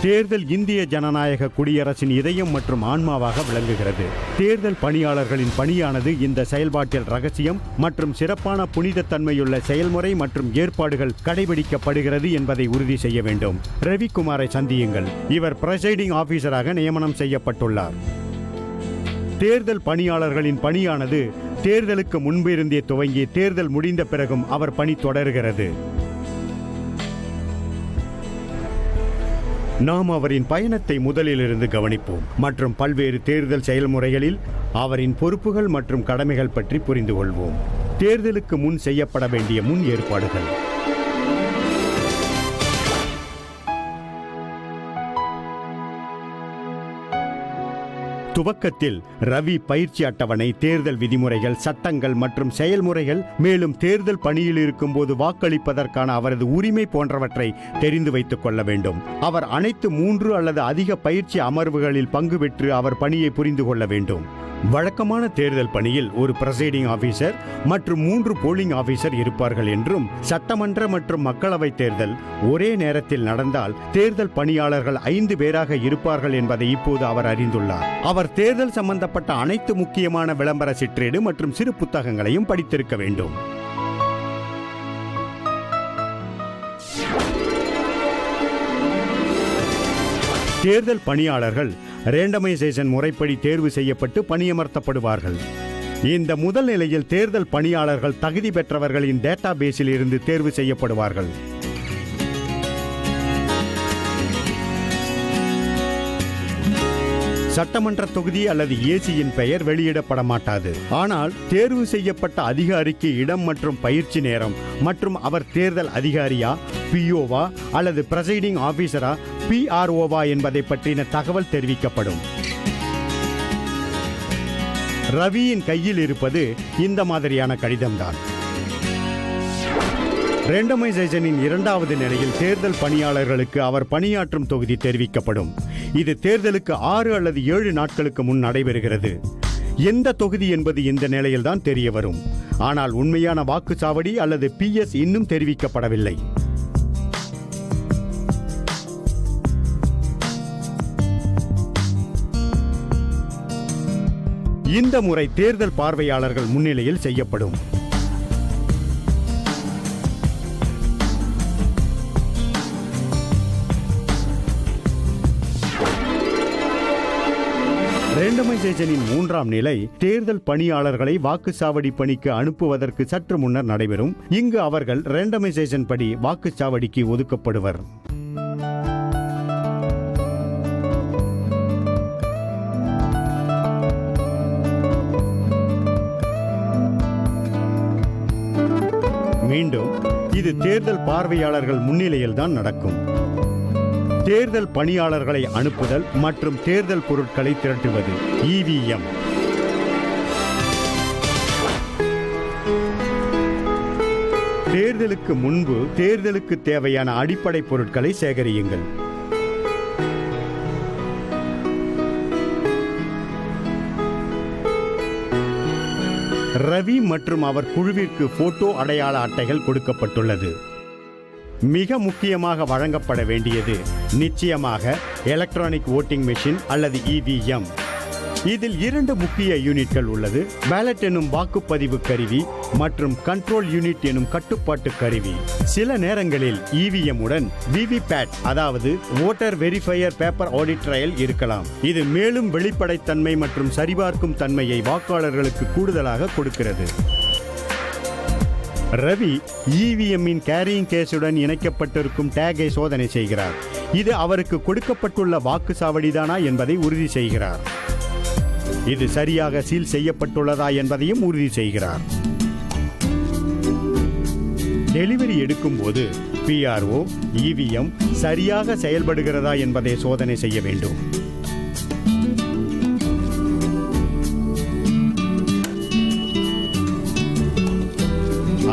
தேர்தல் இந்திய ஜனநாயக குடியரசின் இதயம் மற்றும் ஆன்மாவாக விளங்குகிறது. தேர்தல் பணியாளர்களின் பணியானது இந்த செயல்பாட்டில் ரகசியம் மற்றும் சிறப்பான புனித தன்மையுள்ள செயல்முறை மற்றும் ஏற்பாடுகள் கடைபிடிக்கப்படுகிறது என்பதை உறுதி செய்ய வேண்டும். ரவிக்குமாரை சந்தியுங்கள். இவர் பிரைசைடிங் ஆபீசராக நியமனம் செய்யப்பட்டுள்ளார். தேர்தல் பணியாளர்களின் பணியானது தேர்தலுக்கு முன்பிருந்தே துவங்கி தேர்தல் முடிந்த பிறகும் அவர் பணி தொடர்கிறது. நாம் அவரின் பயணத்தை முதலிலிருந்து கவனிப்போம் மற்றும் பல்வேறு தேர்தல் செயல்முறைகளில் அவரின் பொறுப்புகள் மற்றும் கடமைகள் பற்றி புரிந்து கொள்வோம். தேர்தலுக்கு முன் செய்யப்பட வேண்டிய முன் ஏற்பாடுகள். துவக்கத்தில் ரவி பயிற்சி அட்டவணை, தேர்தல் விதிமுறைகள், சட்டங்கள் மற்றும் செயல்முறைகள், மேலும் தேர்தல் பணியில் இருக்கும்போது வாக்களிப்பதற்கான அவரது உரிமை போன்றவற்றை தெரிந்து வைத்துக் கொள்ள வேண்டும். அவர் அனைத்து 3 அல்லது அதிக பயிற்சி அமர்வுகளில் பங்கு பெற்று அவர் பணியை புரிந்து கொள்ள வேண்டும். வழக்கமான தேர்தல் பணியில் ஒரு பிரைசைடிங் ஆபீசர் மற்றும் 3 போலிங் ஆபீசர் இருப்பார்கள் என்றும், சட்டமன்ற மற்றும் மக்களவை தேர்தல் ஒரே நேரத்தில் நடந்தால் தேர்தல் பணியாளர்கள் 5 பேராக இருப்பார்கள் என்பதை இப்போது அவர் அறிந்துள்ளார். அவர் தேர்தல் சம்பந்தப்பட்ட அனைத்து முக்கியமான விளம்பர சிற்றேடு மற்றும் சிறு புத்தகங்களையும் படித்திருக்க வேண்டும். தேர்தல் பணியாளர்கள் ரேண்டமைசேஷன் முறைப்படி தேர்வு செய்யப்பட்டு பணியமர்த்தப்படுவார்கள். இந்த முதல் நிலையில் தேர்தல் பணியாளர்கள் தகுதி பெற்றவர்களின் டேட்டா பேஸில் இருந்து தேர்வு செய்யப்படுவார்கள். சட்டமன்ற தொகுதி அல்லது ஏசியின் பெயர் வெளியிடப்பட மாட்டாது. ஆனால் தேர்வு செய்யப்பட்ட அதிகாரிக்கு இடம் மற்றும் பயிற்சி நேரம் மற்றும் அவர் தேர்தல் அதிகாரியா, பிஓவா அல்லது பிரைசைடிங் ஆபீசரா, பிஆர்ஓவா என்பதை பற்றின தகவல் தெரிவிக்கப்படும். ரவியின் கையில் இருப்பது இந்த மாதிரியான கடிதம்தான். ரேண்டமைசேஷனின் 2வது நிலையில் தேர்தல் பணியாளர்களுக்கு அவர் பணியாற்றும் தொகுதி தெரிவிக்கப்படும். இது தேர்தலுக்கு 6 அல்லது 7 நாட்களுக்கு முன் நடைபெறுகிறது. எந்த தொகுதி என்பது இந்த நிலையில்தான் தெரிய வரும். ஆனால் உண்மையான வாக்குச்சாவடி அல்லது PS இன்னும் தெரிவிக்கப்படவில்லை. இந்த முறை தேர்தல் பார்வையாளர்கள் முன்னிலையில் செய்யப்படும். ரேண்டமைசேஷனின் 3ஆம் நிலை தேர்தல் பணியாளர்களை வாக்குச்சாவடி பணிக்கு அனுப்புவதற்கு சற்று முன்னர் நடைபெறும். இங்கு அவர்கள் ரேண்டமைசேஷன் படி வாக்குச்சாவடிக்கு ஒதுக்கப்படுவர். மீண்டும் இது தேர்தல் பார்வையாளர்கள் முன்னிலையில் தான் நடக்கும். தேர்தல் பணியாளர்களை அனுப்புதல் மற்றும் தேர்தல் பொருட்களை திரட்டுவது, EVM. தேர்தலுக்கு முன்பு தேர்தலுக்கு தேவையான அடிப்படை பொருட்களை சேகரியுங்கள். ரவி மற்றும் அவர் குழுவிற்கு போட்டோ அடையாள அட்டைகள் கொடுக்கப்பட்டுள்ளது. மிக முக்கியமாக வழங்கப்பட வேண்டியது நிச்சயமாக எலக்ட்ரானிக் வோட்டிங் மெஷின் அல்லது EVM. இதில் 2 முக்கிய யூனிட்கள் உள்ளது. பேலட் எனும் வாக்குப்பதிவு கருவி மற்றும் கண்ட்ரோல் யூனிட் எனும் கட்டுப்பாட்டு கருவி. சில நேரங்களில் EVM உடன் VVPAT அதாவது voter verifier paper audit trail இருக்கலாம். இது மேலும் வெளிப்படைத்தன்மை மற்றும் சரிபார்க்கும் தன்மையை வாக்காளர்களுக்கு கூடுதலாக கொடுக்கிறது. ரவி EVM-இன் கேரியிங் கேஸுடன் இணைக்கப்பட்டிருக்கும் டேகை சோதனை செய்கிறார். இது அவருக்கு கொடுக்கப்பட்டுள்ள வாக்குச்சாவடிதானா என்பதை உறுதி செய்கிறார். இது சரியாக சீல் செய்யப்பட்டுள்ளதா என்பதையும் உறுதி செய்கிறார். டெலிவரி எடுக்கும் போது PRO EVM சரியாக செயல்படுகிறதா என்பதை சோதனை செய்ய வேண்டும்.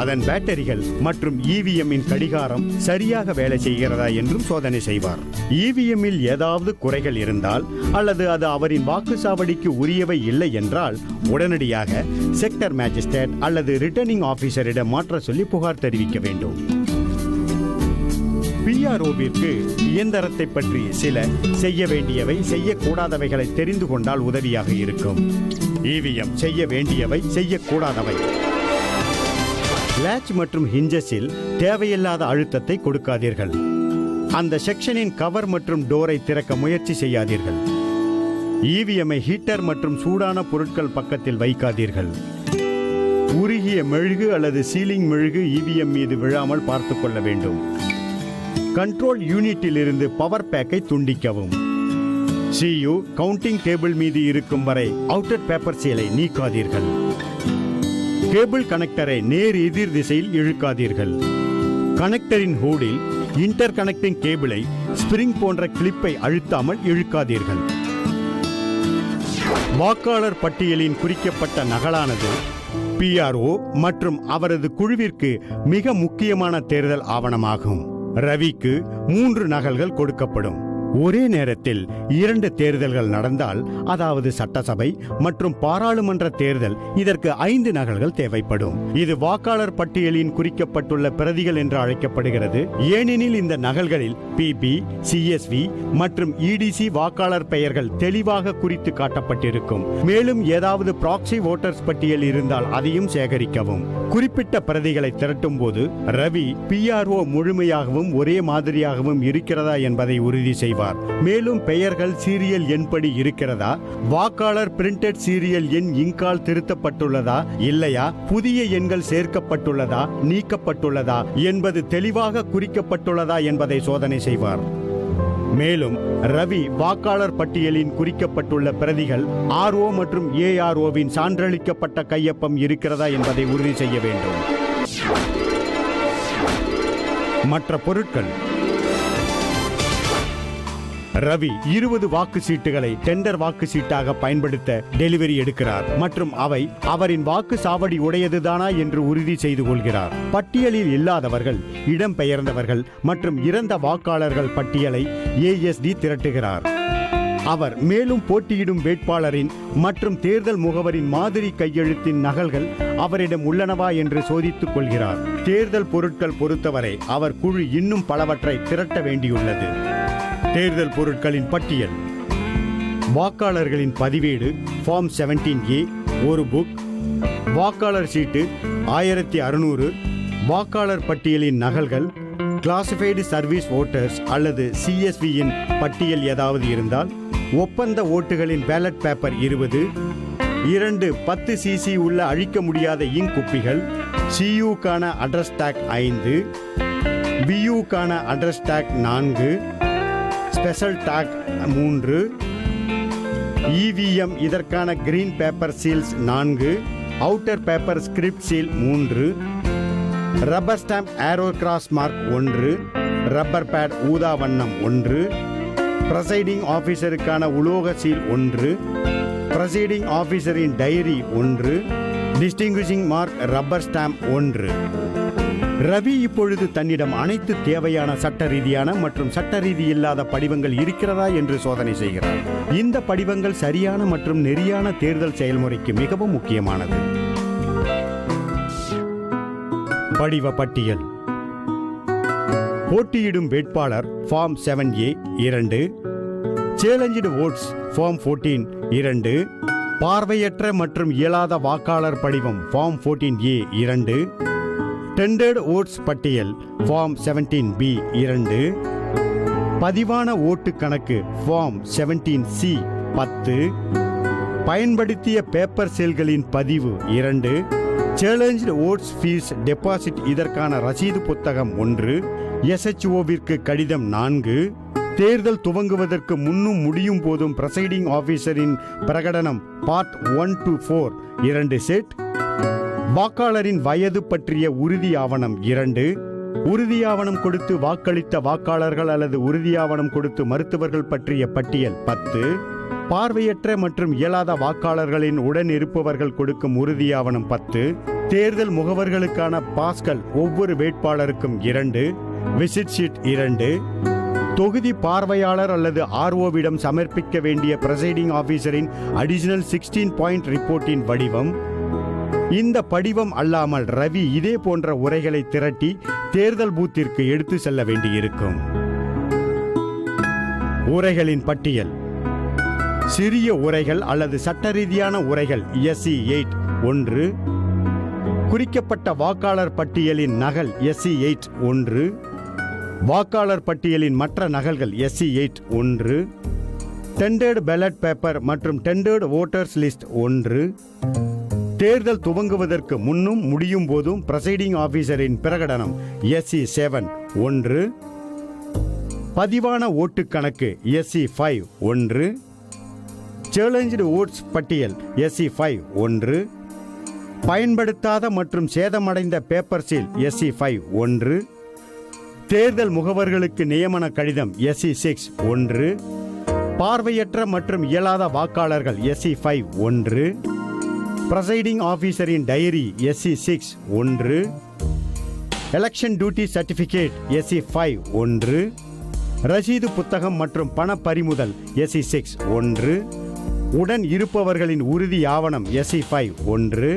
அதன் பேட்டரிகள் மற்றும் EVM-இன் கடிகாரம் சரியாக வேலை செய்கிறதா என்றும் சோதனை செய்வார். EVM-இல் ஏதாவது குறைகள் இருந்தால் அல்லது அது அவரின் வாக்குச்சாவடிக்கு உரியவை இல்லை என்றால் உடனடியாக செக்டர் மேஜிஸ்ட்ரேட் அல்லது ரிட்டர்னிங் ஆபீசரிடம் மாற்ற சொல்லி புகார் தெரிவிக்க வேண்டும். பிஆர்ஓவிற்கு இயந்திரத்தை பற்றி சில செய்ய வேண்டியவை செய்யக்கூடாதவைகளை தெரிந்து கொண்டால் உதவியாக இருக்கும். இவிஎம் செய்ய வேண்டியவை செய்யக்கூடாதவை. லேட்ச் மற்றும் ஹிஞ்சஸில் தேவையில்லாத அழுத்தத்தை கொடுக்காதீர்கள். அந்த செக்ஷனின் கவர் மற்றும் டோரை திறக்க முயற்சி செய்யாதீர்கள். இவிஎம்ஐ ஹீட்டர் மற்றும் சூடான பொருட்கள் பக்கத்தில் வைக்காதீர்கள். உருகிய மெழுகு அல்லது சீலிங் மெழுகு இவிஎம் மீது விழாமல் பார்த்துக் கொள்ள வேண்டும். கண்ட்ரோல் யூனிட்டில் இருந்து பவர் பேக்கை துண்டிக்கவும். சியு கவுண்டிங் டேபிள் மீது இருக்கும் வரை அவுட்டர் பேப்பர் சீலை நீக்காதீர்கள். கேபிள் கனெக்டரை நேர் எதிர் திசையில் இழுக்காதீர்கள். கனெக்டரின் ஹூடில் இன்டர் கனெக்டிங் கேபிளை ஸ்பிரிங் போன்ற கிளிப்பை அழுத்தாமல் இழுக்காதீர்கள். வாக்காளர் பட்டியலின் குறிக்கப்பட்ட நகலானது பிஆர்ஓ மற்றும் அவரது குழுவிற்கு மிக முக்கியமான தேர்தல் ஆவணமாகும். ரவிக்கு 3 நகல்கள் கொடுக்கப்படும். ஒரே நேரத்தில் 2 தேர்தல்கள் நடந்தால், அதாவது சட்டசபை மற்றும் பாராளுமன்ற தேர்தல், இதற்கு 5 நகல்கள் தேவைப்படும். இது வாக்காளர் பட்டியலின் குறிக்கப்பட்டுள்ள பிரதிகள் என்று அழைக்கப்படுகிறது. ஏனெனில் இந்த நகல்களில் பிபி, சிஎஸ்வி மற்றும் இடிசி வாக்காளர் பெயர்கள் தெளிவாக குறித்து காட்டப்பட்டிருக்கும். மேலும் ஏதாவது ப்ராக்ஸி வோட்டர்ஸ் பட்டியல் இருந்தால் அதையும் சேகரிக்கவும். குறிப்பிட்ட பிரதிகளை திரட்டும் போது ரவி பிஆர்ஓ முழுமையாகவும் ஒரே மாதிரியாகவும் இருக்கிறதா என்பதை உறுதி செய்வார். மேலும் பெயர்கள் சீரியல் எண்படி இருக்கிறதா, வாக்காளர் பிரிண்டட் சீரியல் எண் இங்கால் திருத்தப்பட்டுள்ளதா இல்லையா, புதிய எண்கள் சேர்க்கப்பட்டுள்ளதா நீக்கப்பட்டுள்ளதா என்பது தெளிவாக குறிக்கப்பட்டுள்ளதா என்பதை சோதனை செய்வார். மேலும் ரவி வாக்காளர் பட்டியலின் குறிக்கப்பட்டுள்ள பிரதிகள் ஆர்ஓ மற்றும் ஏஆர்ஓவின் சான்றளிக்கப்பட்ட கையொப்பம் இருக்கிறதா என்பதை உறுதி செய்ய வேண்டும். மற்ற பொருட்கள். ரவி 20 வாக்கு சீட்டுகளை டெண்டர் வாக்கு சீட்டாக பயன்படுத்த டெலிவரி எடுக்கிறார் மற்றும் அவை அவரின் வாக்கு சாவடி உடையதுதானா என்று உறுதி செய்து கொள்கிறார். பட்டியலில் இல்லாதவர்கள், இடம்பெயர்ந்தவர்கள் மற்றும் இறந்த வாக்காளர்கள் பட்டியலை ஏஎஸ்டி திரட்டுகிறார். அவர் மேலும் போட்டியிடும் வேட்பாளரின் மற்றும் தேர்தல் முகவரின் மாதிரி கையெழுத்தின் நகல்கள் அவரிடம் உள்ளனவா என்று சோதித்துக் கொள்கிறார். தேர்தல் பொருட்கள் பொறுத்தவரை அவர் குழு இன்னும் பலவற்றை திரட்ட வேண்டியுள்ளது. தேர்தல் பொருட்களின் பட்டியல். வாக்காளர்களின் பதிவேடு ஃபார்ம் 17A, ஒரு புக். வாக்காளர் சீட்டு 1600. வாக்காளர் பட்டியலின் நகல்கள். கிளாசிஃபைடு சர்வீஸ் ஓட்டர்ஸ் அல்லது சிஎஸ்வியின் பட்டியல் ஏதாவது இருந்தால். ஒப்பந்த ஓட்டுகளின் பேலட் பேப்பர் 20. 2 10 cc உள்ள அழிக்க முடியாத இங்க் குப்பிகள். சியூக்கான அட்ரஸ் டேக் 5. பியூக்கான address tag 4. Special tag 3. EVM இதற்கான green paper seals 4. Outer paper script seal 3. Rubber stamp arrow cross mark 1. Rubber pad ஊதா வண்ணம் 1. பிரசைடிங் ஆபீசருக்கான உலோக சீல் 1. பிரசைடிங் ஆபீசரின் diary 1. Distinguishing mark rubber stamp 1. Ravi இப்பொழுது தன்னிடம் அனைத்து தேவையான சட்ட ரீதியான மற்றும் சட்ட ரீதி இல்லாத படிவங்கள் இருக்கிறதா என்று சோதனை செய்கிறார். இந்த படிவங்கள் சரியான மற்றும் நெறியான தேர்தல் செயல்முறைக்கு மிகவும் முக்கியமானது. படிவ பட்டியல். போட்டியிடும் வேட்பாளர் form 7A 2. Challenge oats form 14 2. பார்வையற்ற மற்றும் இயலாத வாக்காளர் படிவம் ஃபார்ம் 14A 2. டெண்டர்டு ஓட்ஸ் பட்டியல் ஃபார்ம் 17B 2. பதிவான ஓட்டு கணக்கு ஃபார்ம் 17C 10. பயன்படுத்திய பேப்பர் செல்களின் பதிவு 2. சேலஞ்சு ஓட்ஸ் ஃபீஸ் டெபாசிட் இதற்கான ரசீது புத்தகம் 1. SHOவிற்கு கடிதம் 4. தேர்தல் துவங்குவதற்கு முன்னும் முடியும் போதும் பிரசைடிங் ஆபீசரின் பிரகடனம் பார்ட் 1 to 4 2 செட். வாக்காளரின் வயது பற்றிய உறுதி ஆவணம் 2. உறுதியாவணம் கொடுத்து வாக்களித்த வாக்காளர்கள் அல்லது உறுதியாவணம் கொடுத்து மருத்துவர்கள் பற்றிய பட்டியல் 10. பார்வையற்ற மற்றும் இயலாத வாக்காளர்களின் உடன் இருப்பவர்கள் கொடுக்கும் உறுதியாவணம் 10. தேர்தல் முகவர்களுக்கான பாஸ்கள் ஒவ்வொரு வேட்பாளருக்கும் 2. Visit sheet 2. தொகுதி பார்வையாளர் அல்லது ஆர்ஓவிடம் சமர்ப்பிக்க வேண்டிய பிரசைடிங் ஆபீசரின் அடிஷனல் 16 பாயிண்ட் ரிப்போர்ட்டின் வடிவம். இந்த படிவம் அல்லாமல் ரவி இதே போன்ற உரைகளை திரட்டி தேர்தல் பூத்திற்கு எடுத்து செல்ல வேண்டியிருக்கும். உரைகளின் பட்டியல். சிறிய உரைகள் அல்லது சட்ட ரீதியான உரைகள் SC8 1, குறிக்கப்பட்ட வாக்காளர் பட்டியலின் நகல் SC8 1, வாக்காளர் பட்டியலின் மற்ற நகல்கள் SC8 1, டெண்டர்டு பேலட் பேப்பர் மற்றும் டெண்டர்டு வோட்டர்ஸ் லிஸ்ட் 1, தேர்தல் துவங்குவதற்கு முன்னும் முடியும் போதும் பிரசைடிங் ஆபீசரின் பிரகடனம் SC7 1, பதிவான ஓட்டுக் கணக்கு SC5 1, சேலஞ்சு ஓட்ஸ் பட்டியல் SC5 1, பயன்படுத்தாத மற்றும் சேதமடைந்த பேப்பர் சீல் SC5 1, தேர்தல் முகவர்களுக்கு நியமன கடிதம் SC6 1, பார்வையற்ற மற்றும் இயலாத வாக்காளர்கள் SC5 1, பிரசைடிங் ஆபீசரின் diary SC6 1, election duty certificate SC5 1, ரசீது புத்தகம் மற்றும் பண பறிமுதல் SC6 1, உடன் இருப்பவர்களின் உறுதி ஆவணம் SC5 1,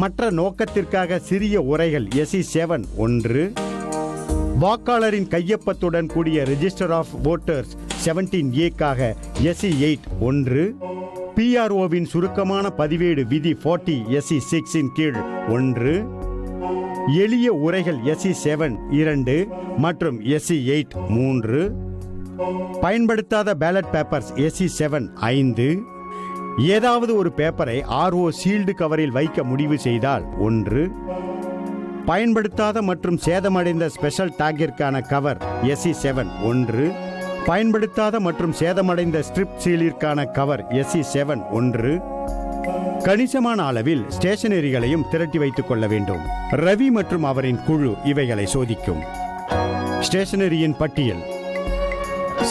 மற்ற நோக்கத்திற்காக சிறிய உரைகள் SC7 1, வாக்காளரின் கையொப்பத்துடன் கூடிய register of voters 17A SC8 1, PROவின் சுருக்கமான பதிவேடு விதி 40 SC6 கீழ் 1, எளிய உரைகள் SC7 2 மற்றும் SC8 3, பயன்படுத்தாத பேலட் பேப்பர்ஸ் SC7 5, ஏதாவது ஒரு பேப்பரை RO சீல்டு கவரில் வைக்க முடிவு செய்தால் 1, பயன்படுத்தாத மற்றும் சேதமடைந்த ஸ்பெஷல் டாகிற்கான கவர் SC7 1, பயன்படுத்தாத மற்றும் சேதமடைந்த ஸ்ட்ரிப் சீலிற்கான கவர் SC7 1, கணிசமான அளவில் ஸ்டேஷனரிகளையும் திரட்டி வைத்துக் கொள்ள வேண்டும். ரவி மற்றும் அவரின் குழு இவைகளை சோதிக்கும். ஸ்டேஷனரியின் பட்டியல்.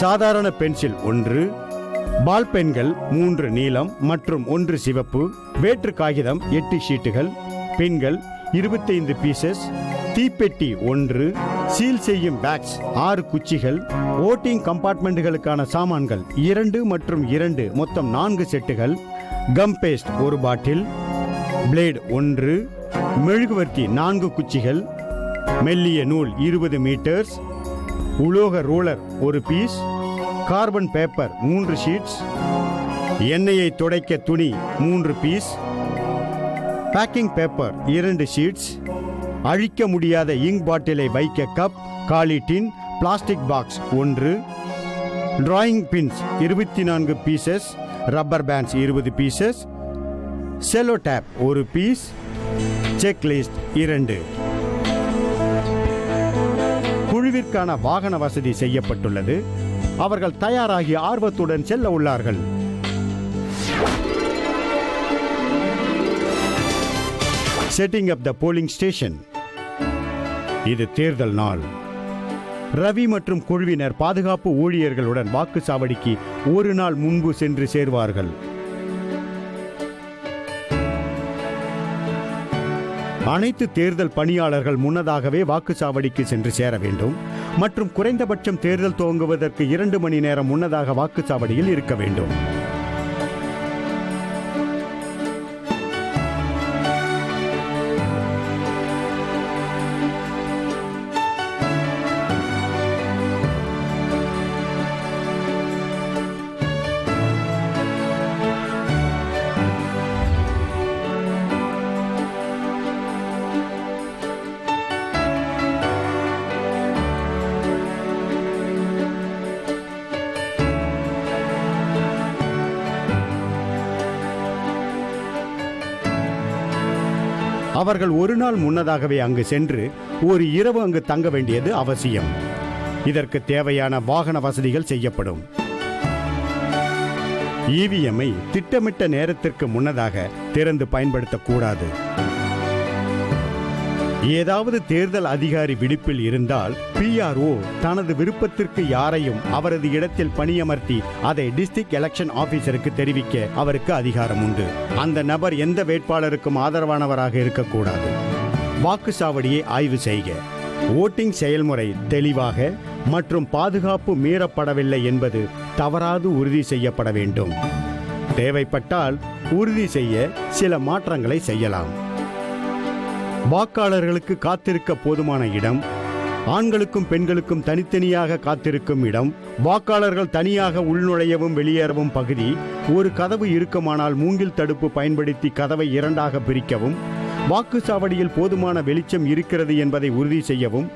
சாதாரண பென்சில் 1, பால் பென்கள் 3 நீலம் மற்றும் 1 சிவப்பு, வேற்று காகிதம் 8 ஷீட்டுகள், பென்கள் 25 பீசஸ், தீப்பெட்டி 1, சீல் செய்யும் பேக்ஸ் 6 குச்சிகள், ஓட்டிங் கம்பார்ட்மெண்ட்டுகளுக்கான சாமான்கள் 2 மற்றும் 2 மொத்தம் 4 செட்டுகள், கம் பேஸ்ட் 1 பாட்டில், பிளேட் 1, மெழுகுவர்த்தி 4 குச்சிகள், மெல்லிய நூல் 20 மீட்டர்ஸ், உலோக roller 1 piece, carbon paper 3 sheets, எண்ணெயை துடைக்க துணி 3 பீஸ், பேக்கிங் பேப்பர் 2 ஷீட்ஸ், அழிக்க முடியாத இங்க் பாட்டிலை வைக்க கப், காலி tin, plastic box 1, drawing pins 24 pieces, rubber bands 20 pieces, cello tape 1 piece, checklist 2. குழுவிற்கான வாகன வசதி செய்யப்பட்டுள்ளது. அவர்கள் தயாராகி ஆர்வத்துடன் செல்ல உள்ளார்கள். Setting up the polling station. இது தேர்தல் நாள். ரவி மற்றும் குழுவினர் பாதுகாப்பு ஊழியர்களுடன் வாக்குச்சாவடிக்கு ஒரு நாள் முன்பு சென்று சேர்வார்கள். அனைத்து தேர்தல் பணியாளர்கள் முன்னதாகவே வாக்குச்சாவடிக்கு சென்று சேர வேண்டும் மற்றும் குறைந்தபட்சம் தேர்தல் துவங்குவதற்கு 2 மணி நேரம் முன்னதாக வாக்குச்சாவடியில் இருக்க வேண்டும். அவர்கள் ஒரு நாள் முன்னதாகவே அங்கு சென்று ஒரு இரவு அங்கு தங்க வேண்டியது அவசியம். இதற்கு தேவையான வாகன வசதிகள் செய்யப்படும். EVM-ஐ திட்டமிட்ட நேரத்திற்கு முன்னதாக திறந்து பயன்படுத்தக்கூடாது. ஏதாவது தேர்தல் அதிகாரி விடுப்பில் இருந்தால் PRO தனது விருப்பத்திற்கு யாரையும் அவரது இடத்தில் பணியமர்த்தி அதை டிஸ்ட்ரிக்ட் எலெக்ஷன் ஆபீசருக்கு தெரிவிக்க அவருக்கு அதிகாரம் உண்டு. அந்த நபர் எந்த வேட்பாளருக்கும் ஆதரவானவராக இருக்கக்கூடாது. வாக்குச்சாவடியை ஆய்வு செய்க. ஓட்டிங் செயல்முறை தெளிவாக மற்றும் பாதுகாப்பு மீறப்படவில்லை என்பது தவறாது உறுதி செய்யப்பட வேண்டும். தேவைப்பட்டால் உறுதி செய்ய சில மாற்றங்களை செய்யலாம். வாக்காளர்களுக்கு காத்திருக்க போதுமான இடம், ஆண்களுக்கும் பெண்களுக்கும் தனித்தனியாக காத்திருக்கும் இடம், வாக்காளர்கள் தனியாக உள்நுழையவும் வெளியேறவும் பகுதி, ஒரு கதவு இருக்குமானால் மூங்கில் தடுப்பு பயன்படுத்தி கதவை இரண்டாக பிரிக்கவும், வாக்குச்சாவடியில் போதுமான வெளிச்சம் இருக்கிறது என்பதை உறுதி செய்யவும்,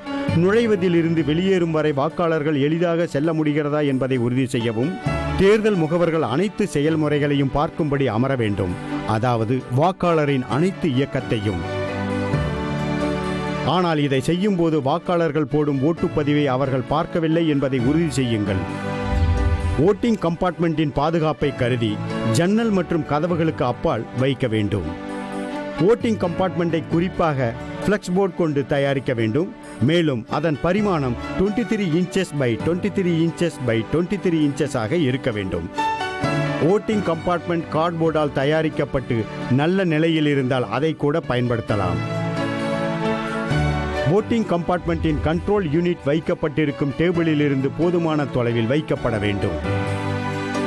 நுழைவதில் இருந்து வெளியேறும் வரை வாக்காளர்கள் எளிதாக செல்ல முடிகிறதா என்பதை உறுதி செய்யவும், தேர்தல் முகவர்கள் அனைத்து செயல்முறைகளையும் பார்க்கும்படி அமர வேண்டும். அதாவது வாக்காளரின் அனைத்து இயக்கத்தையும். ஆனால் இதை செய்யும் போது வாக்காளர்கள் போடும் ஓட்டுப்பதிவை அவர்கள் பார்க்கவில்லை என்பதை உறுதி செய்யுங்கள். ஓட்டிங் கம்பார்ட்மெண்டின் பாதுகாப்பை கருதி ஜன்னல் மற்றும் கதவுகளுக்கு அப்பால் வைக்க வேண்டும். ஓட்டிங் கம்பார்ட்மெண்டை குறிப்பாக ஃப்ளெக்ஸ் போர்டு கொண்டு தயாரிக்க வேண்டும். மேலும் அதன் பரிமாணம் 23 inches by 23 inches by 23 inches ஆக இருக்க வேண்டும். ஓட்டிங் கம்பார்ட்மெண்ட் கார்ட்போர்டால் தயாரிக்கப்பட்டு நல்ல நிலையில் இருந்தால் அதை கூட பயன்படுத்தலாம். ஓட்டிங் கம்பார்ட்மெண்டின் கண்ட்ரோல் யூனிட் வைக்கப்பட்டிருக்கும் டேபிளில் இருந்து போதுமான தொலைவில் வைக்கப்பட வேண்டும்.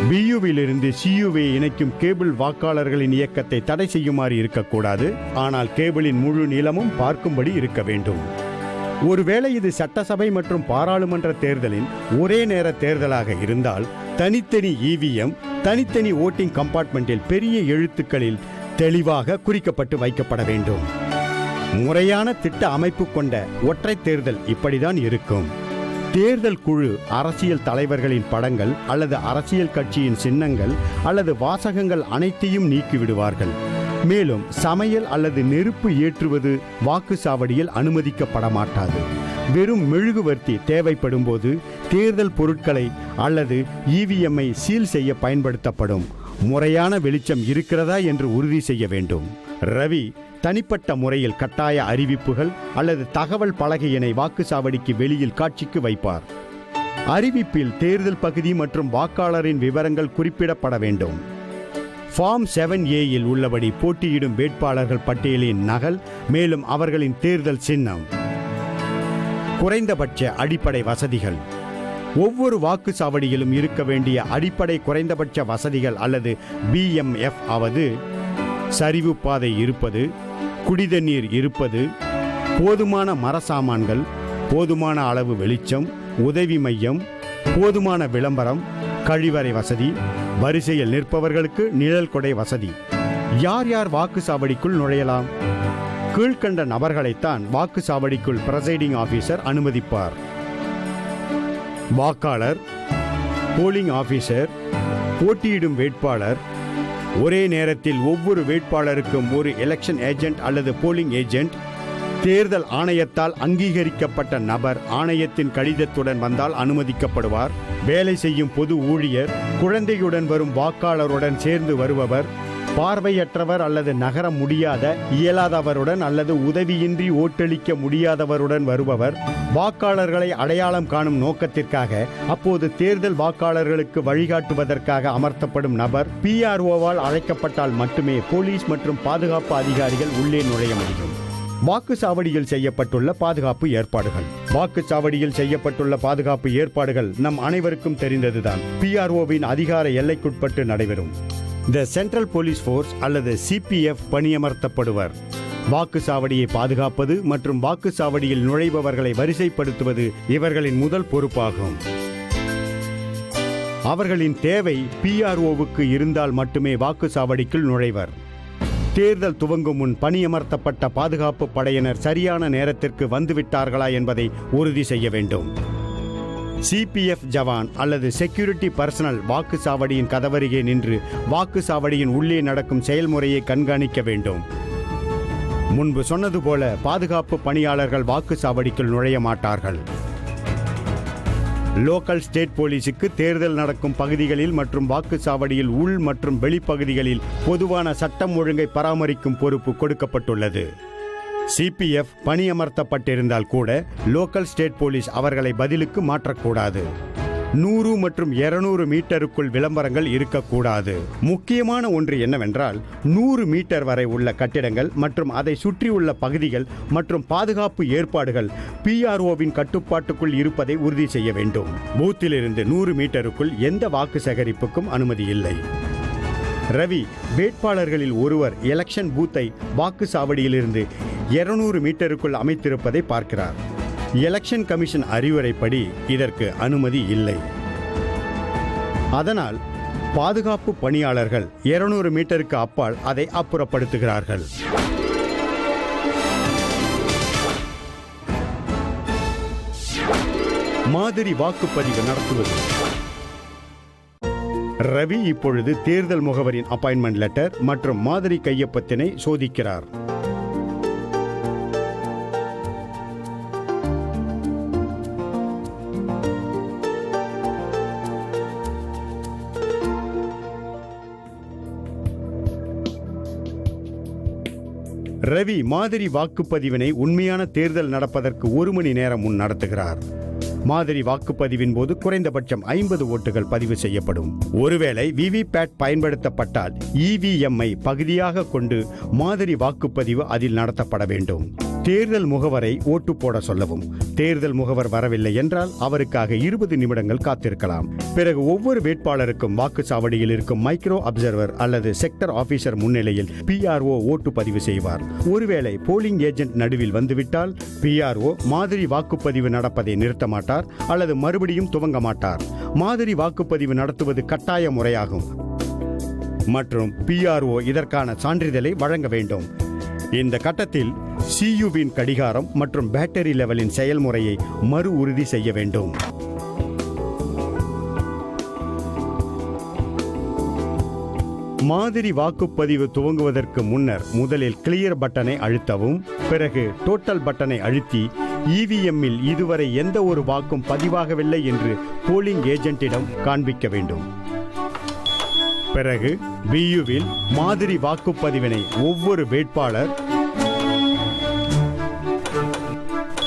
பியூவிலிருந்து சியூவை இணைக்கும் கேபிள் வாக்காளர்களின் இயக்கத்தை தடை செய்யுமாறு இருக்கக்கூடாது. ஆனால் கேபிளின் முழு நீளமும் பார்க்கும்படி இருக்க வேண்டும். ஒருவேளை இது சட்டசபை மற்றும் பாராளுமன்ற தேர்தலின் ஒரே நேர தேர்தலாக இருந்தால் தனித்தனி இவிஎம் தனித்தனி ஓட்டிங் கம்பார்ட்மெண்டில் பெரிய எழுத்துக்களில் தெளிவாக குறிக்கப்பட்டு வைக்கப்பட வேண்டும். முறையான திட்ட அமைப்பு கொண்ட ஒற்றை தேர்தல் இப்படிதான் இருக்கும். தேர்தல் குழு அரசியல் தலைவர்களின் படங்கள் அல்லது அரசியல் கட்சியின் சின்னங்கள் அல்லது வாசகங்கள் அனைத்தையும் நீக்கிவிடுவார்கள். மேலும் சமையல் அல்லது நெருப்பு ஏற்றுவது வாக்குச்சாவடியில் அனுமதிக்கப்பட மாட்டாது. வெறும் மெழுகுவர்த்தி தேவைப்படும் போது தேர்தல் பொருட்களை அல்லது இவிஎம்ஐ சீல் செய்ய பயன்படுத்தப்படும். முறையான வெளிச்சம் இருக்கிறதா என்று உறுதி செய்ய வேண்டும். ரவி தனிப்பட்ட முறையில் கட்டாய அறிவிப்புகள் அல்லது தகவல் பலகையினை வாக்குச்சாவடிக்கு வெளியில் காட்சிக்கு வைப்பார். அறிவிப்பில் தேர்தல் பகுதி மற்றும் வாக்காளரின் விவரங்கள் குறிப்பிடப்பட வேண்டும். ஃபார்ம் 7A-யில் உள்ளபடி போட்டியிடும் வேட்பாளர்கள் பட்டியலின் நகல், மேலும் அவர்களின் தேர்தல் சின்னம். குறைந்தபட்ச அடிப்படை வசதிகள். ஒவ்வொரு வாக்குச்சாவடியிலும் இருக்க வேண்டிய அடிப்படை குறைந்தபட்ச வசதிகள் அல்லது BMF ஆவது சரிவு பாதை இருப்பது, குடிதண்ணீர் இருப்பது, போதுமான மரசாமான்கள், போதுமான அளவு வெளிச்சம், உதவி மையம், போதுமான விளம்பரம், கழிவறை வசதி, வரிசையில் நிற்பவர்களுக்கு நிழல் கொடை வசதி. யார் யார் வாக்குச்சாவடிக்குள் நுழையலாம்? கீழ்கண்ட நபர்களைத்தான் வாக்குச்சாவடிக்குள் பிரசைடிங் ஆபீசர் அனுமதிப்பார். வாக்காளர், போலிங் ஆபீசர், போட்டியிடும் வேட்பாளர், ஒரே நேரத்தில் ஒவ்வொரு வேட்பாளருக்கும் ஒரு எலெக்ஷன் ஏஜென்ட் அல்லது போலிங் ஏஜென்ட், தேர்தல் ஆணையத்தால் அங்கீகரிக்கப்பட்ட நபர் ஆணையத்தின் கடிதத்துடன் வந்தால் அனுமதிக்கப்படுவார். வேலை செய்யும் பொது ஊழியர், குழந்தையுடன் வரும் வாக்காளருடன் சேர்ந்து வருபவர், பார்வையற்றவர் அல்லது நகர முடியாத இயலாதவருடன் அல்லது உதவியின்றி ஓட்டளிக்க முடியாதவருடன் வருபவர், வாக்காளர்களை அடையாளம் காணும் நோக்கத்திற்காக அப்போது தேர்தல் வாக்காளர்களுக்கு வழிகாட்டுவதற்காக அமர்த்தப்படும் நபர், PRO-வால் அழைக்கப்பட்டால் மட்டுமே போலீஸ் மற்றும் பாதுகாப்பு அதிகாரிகள் உள்ளே நுழைய முடியும். வாக்குச்சாவடியில் செய்யப்பட்டுள்ள பாதுகாப்பு ஏற்பாடுகள். வாக்குச்சாவடியில் செய்யப்பட்டுள்ள பாதுகாப்பு ஏற்பாடுகள் நம் அனைவருக்கும் தெரிந்ததுதான். PRO-வின் அதிகார எல்லைக்குட்பட்டு நடைபெறும். தி சென்ட்ரல் போலீஸ் ஃபோர்ஸ் அல்லது CPF பணியமர்த்தப்படுவர். வாக்குச்சாவடியை பாதுகாப்பது மற்றும் வாக்குச்சாவடியில் நுழைபவர்களை வரிசைப்படுத்துவது இவர்களின் முதல் பொறுப்பாகும். அவர்களின் தேவை PRO-வுக்கு இருந்தால் மட்டுமே வாக்குச்சாவடிக்குள் நுழைவர். தேர்தல் துவங்கும் முன் பணியமர்த்தப்பட்ட பாதுகாப்பு படையினர் சரியான நேரத்திற்கு வந்துவிட்டார்களா என்பதை உறுதி செய்ய வேண்டும். CPF ஜவான் அல்லது செக்யூரிட்டி பர்சனல் வாக்குச்சாவடியின் கதவருகே நின்று வாக்குச்சாவடியின் உள்ளே நடக்கும் செயல்முறையை கண்காணிக்க வேண்டும். முன்பு சொன்னது போல பாதுகாப்பு பணியாளர்கள் வாக்குச்சாவடிக்குள் நுழைய மாட்டார்கள். லோக்கல் ஸ்டேட் போலீஸுக்கு தேர்தல் நடக்கும் பகுதிகளில் மற்றும் வாக்குச்சாவடியில் உள் மற்றும் வெளிப்பகுதிகளில் பொதுவான சட்டம் ஒழுங்கை பராமரிக்கும் பொறுப்பு கொடுக்கப்பட்டுள்ளது. CPF பணியமர்த்தப்பட்டிருந்தால் கூட லோக்கல் ஸ்டேட் போலீஸ் அவர்களை பதிலுக்கு மாற்றக்கூடாது. 100 மற்றும் 200 மீட்டருக்குள் விளம்பரங்கள் இருக்கக்கூடாது. முக்கியமான ஒன்று என்னவென்றால் 100 மீட்டர் வரை உள்ள கட்டிடங்கள் மற்றும் அதை சுற்றியுள்ள பகுதிகள் மற்றும் பாதுகாப்பு ஏற்பாடுகள் PRO-வின் கட்டுப்பாட்டுக்குள் இருப்பதை உறுதி செய்ய வேண்டும். பூத்திலிருந்து 100 மீட்டருக்குள் எந்த வாக்கு சேகரிப்புக்கும் அனுமதி இல்லை. ரவி வேட்பாளர்களில் ஒருவர் எலெக்ஷன் பூத்தை வாக்குச்சாவடியிலிருந்து 200 மீட்டருக்குள் அமைத்திருப்பதை பார்க்கிறார். எலெக்ஷன் கமிஷன் அறிவுரைப்படி இதற்கு அனுமதி இல்லை. அதனால் பாதுகாப்பு பணியாளர்கள் 200 மீட்டருக்கு அப்பால் அதை அப்புறப்படுத்துகிறார்கள். மாதிரி வாக்குப்பதிவு நடத்துவது. ரவி இப்பொழுது தேர்தல் முகவரின் அப்பாயின்மெண்ட் லெட்டர் மற்றும் மாதிரி கையொப்பத்தினை சோதிக்கிறார். ரவி மாதிரி வாக்குப்பதிவினை உண்மையான தேர்தல் நடப்பதற்கு 1 மணி நேரம் முன் நடத்துகிறார். மாதிரி வாக்குப்பதிவின் போது குறைந்தபட்சம் 50 ஓட்டுகள் பதிவு செய்யப்படும். ஒருவேளை விவிபேட் பயன்படுத்தப்பட்டால் இவிஎம்ஐ பகுதியாக கொண்டு மாதிரி வாக்குப்பதிவு அதில் நடத்தப்பட வேண்டும். தேர்தல் முகவரை ஓட்டு போட சொல்லவும். தேர்தல் முகவர் வரவில்லை என்றால் அவருக்காக 20 நிமிடங்கள் காத்திருக்கலாம். பிறகு ஒவ்வொரு வேட்பாளருக்கும் வாக்குச்சாவடியில் இருக்கும் மைக்ரோ அப்சர்வர் அல்லது செக்டர் ஆபீசர் முன்னிலையில் PRO ஓட்டு பதிவு செய்வார். ஒருவேளை போலிங் ஏஜென்ட் நடுவில் வந்துவிட்டால் PRO மாதிரி வாக்குப்பதிவு நடப்பதை நிறுத்த மாட்டார் அல்லது மறுபடியும் துவங்க மாட்டார். மாதிரி வாக்குப்பதிவு நடத்துவது கட்டாய முறையாகும் மற்றும் PRO இதற்கான சான்றிதழை வழங்க வேண்டும். இந்த கட்டத்தில் CUவின் கடிகாரம் மற்றும் பேட்டரி லெவலின் செயல்முறையை மறு உறுதி செய்ய வேண்டும். மாதிரி வாக்குப்பதிவு துவங்குவதற்கு முன்னர் முதலில் கிளியர் பட்டனை அழுத்தவும். பிறகு டோட்டல் பட்டனை அழுத்தி இவிஎம்மில் இதுவரை எந்த ஒரு வாக்கும் பதிவாகவில்லை என்று போலிங் ஏஜென்ட்டிடம் காண்பிக்க வேண்டும். பிறகு VUவில் மாதிரி வாக்குப்பதிவினை ஒவ்வொரு வேட்பாளர்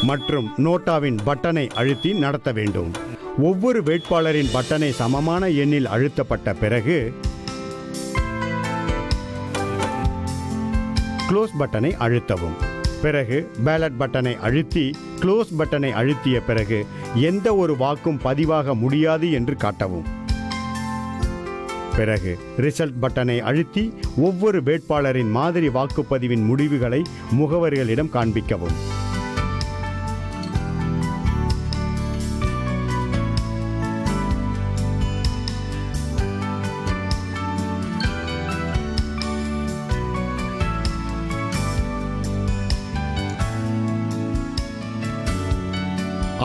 மற்றும் நோட்டாவின் பட்டனை அழுத்தி நடத்த வேண்டும். ஒவ்வொரு வேட்பாளரின் பட்டனை சமமான எண்ணில் அழுத்தப்பட்ட பிறகு க்ளோஸ் பட்டனை அழுத்தவும். பிறகு பேலட் பட்டனை அழுத்தி க்ளோஸ் பட்டனை அழுத்திய பிறகு எந்த ஒரு வாக்கும் பதிவாக முடியாது என்று காட்டவும். பிறகு ரிசல்ட் பட்டனை அழுத்தி ஒவ்வொரு வேட்பாளரின் மாதிரி வாக்குப்பதிவின் முடிவுகளை முகவர்களிடம் காண்பிக்கவும்.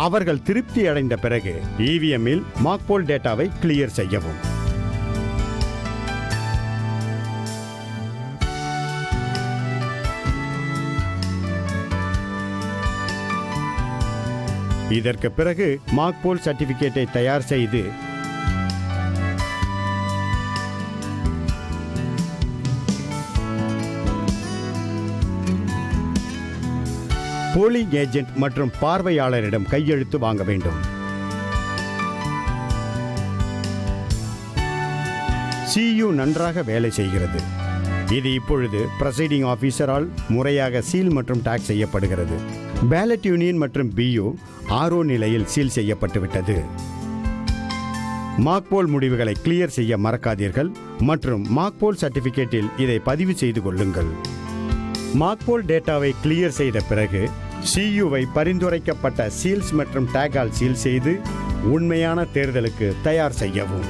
அவர்கள் திருப்தி அடைந்த பிறகு இவிஎம்மில் மாக்போல் டேட்டாவை கிளியர் செய்யவும். இதற்கு பிறகு மாக்போல் சர்டிபிகேட்டை தயார் செய்து போலிங் ஏஜென்ட் மற்றும் பார்வையாளரிடம் கையெழுத்து வாங்க வேண்டும். CU நன்றாக வேலை செய்கிறது. இது இப்பொழுது பிரசைடிங் ஆபீசரால் முறையாக சீல் மற்றும் டாக் செய்யப்படுகிறது. பேலட் யூனியன் மற்றும் BU RO நிலையில் சீல் செய்யப்பட்டுவிட்டது. மாக்போல் முடிவுகளை கிளியர் செய்ய மறக்காதீர்கள் மற்றும் மாக்போல் சர்டிபிகேட்டில் இதை பதிவு செய்து கொள்ளுங்கள். மாக்போல் டேட்டாவை கிளியர் செய்த பிறகு CUவை பரிந்துரைக்கப்பட்ட சீல்ஸ் மற்றும் டேகால் சீல் செய்து உண்மையான தேர்தலுக்கு தயார் செய்யவும்.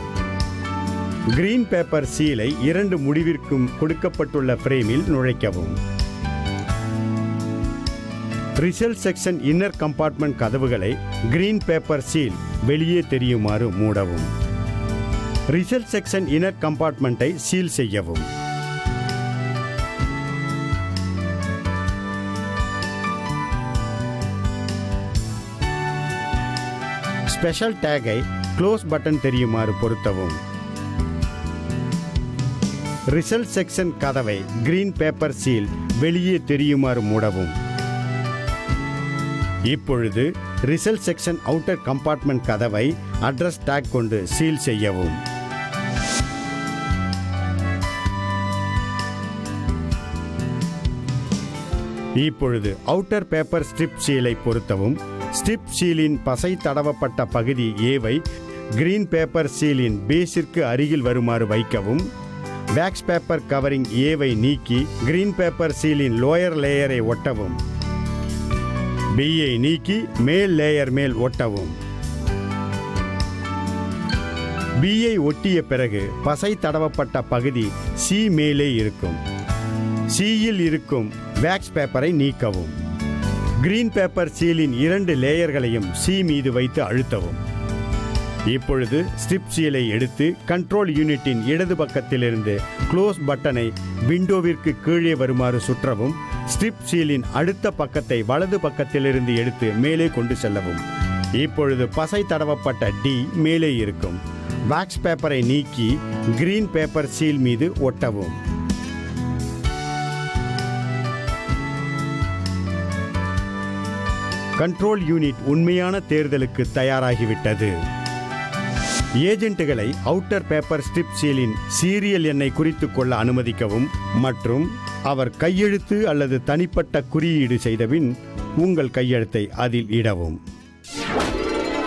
கிரீன் பேப்பர் சீலை 2 முடிவிற்கும் கொடுக்கப்பட்டுள்ள பிரேமில் நுழைக்கவும். ரிசல்ட் செக்ஷன் இன்னர் கம்பார்ட்மெண்ட் கதவுகளை கிரீன் பேப்பர் சீல் வெளியே தெரியுமாறு மூடவும். ரிசல்ட் செக்ஷன் இன்னர் கம்பார்ட்மெண்ட்டை சீல் செய்யவும். ஸ்பெஷல் டேகை க்ளோஸ் பட்டன் தெரியுமாறு பொருத்தவும். ரிசல்ட் செக்ஷன் கதவை கிரீன் பேப்பர் சீல் வெளியே தெரியுமாறு மூடவும். இப்பொழுது ரிசல்ட் செக்ஷன் அவுட்டர் கம்பார்ட்மெண்ட் கதவை அட்ரஸ் டேக் கொண்டு சீல் செய்யவும். இப்பொழுது அவுட்டர் பேப்பர் ஸ்ட்ரிப் சீலை பொருத்தவும். ஸ்ட்ரிப் சீலின் பசை தடவப்பட்ட பகுதி Aவை கிரீன் பேப்பர் சீலின் பேஸிற்கு அருகில் வருமாறு வைக்கவும். வேக்ஸ் பேப்பர் கவரிங் ஏவை நீக்கி கிரீன் பேப்பர் சீலின் லோயர் லேயரை ஒட்டவும். பியை நீக்கி மேல் லேயர் மேல் ஒட்டவும். பியை ஒட்டிய பிறகு பசை தடவப்பட்ட பகுதி சி மேலே இருக்கும். சியில் இருக்கும் வேக்ஸ் பேப்பரை நீக்கவும். கிரீன் பேப்பர் சீலின் 2 லேயர்களையும் சி மீது வைத்து அழுத்தவும். இப்பொழுது ஸ்ட்ரிப் சீலை எடுத்து கண்ட்ரோல் யூனிட்டின் இடது பக்கத்திலிருந்து க்ளோஸ் பட்டனை விண்டோவிற்கு கீழே வருமாறு சுற்றவும். ஸ்ட்ரிப் சீலின் அடுத்த பக்கத்தை வலது பக்கத்திலிருந்து எடுத்து மேலே கொண்டு செல்லவும். இப்பொழுது பசை தடவப்பட்ட டி மேலே இருக்கும். வேக்ஸ் பேப்பரை நீக்கி கிரீன் பேப்பர் சீல் மீது ஒட்டவும். கண்ட்ரோல் யூனிட் உண்மையான தேர்தலுக்கு தயாராகிவிட்டது. ஏஜென்ட்டுகளை அவுட்டர் பேப்பர் ஸ்ட்ரிப் சீலின் சீரியல் எண்ணை குறித்துக் கொள்ள அனுமதிக்கவும் மற்றும் அவர் கையெழுத்து அல்லது தனிப்பட்ட குறியீடு செய்தபின் உங்கள் கையெழுத்தை அதில் இடவும்.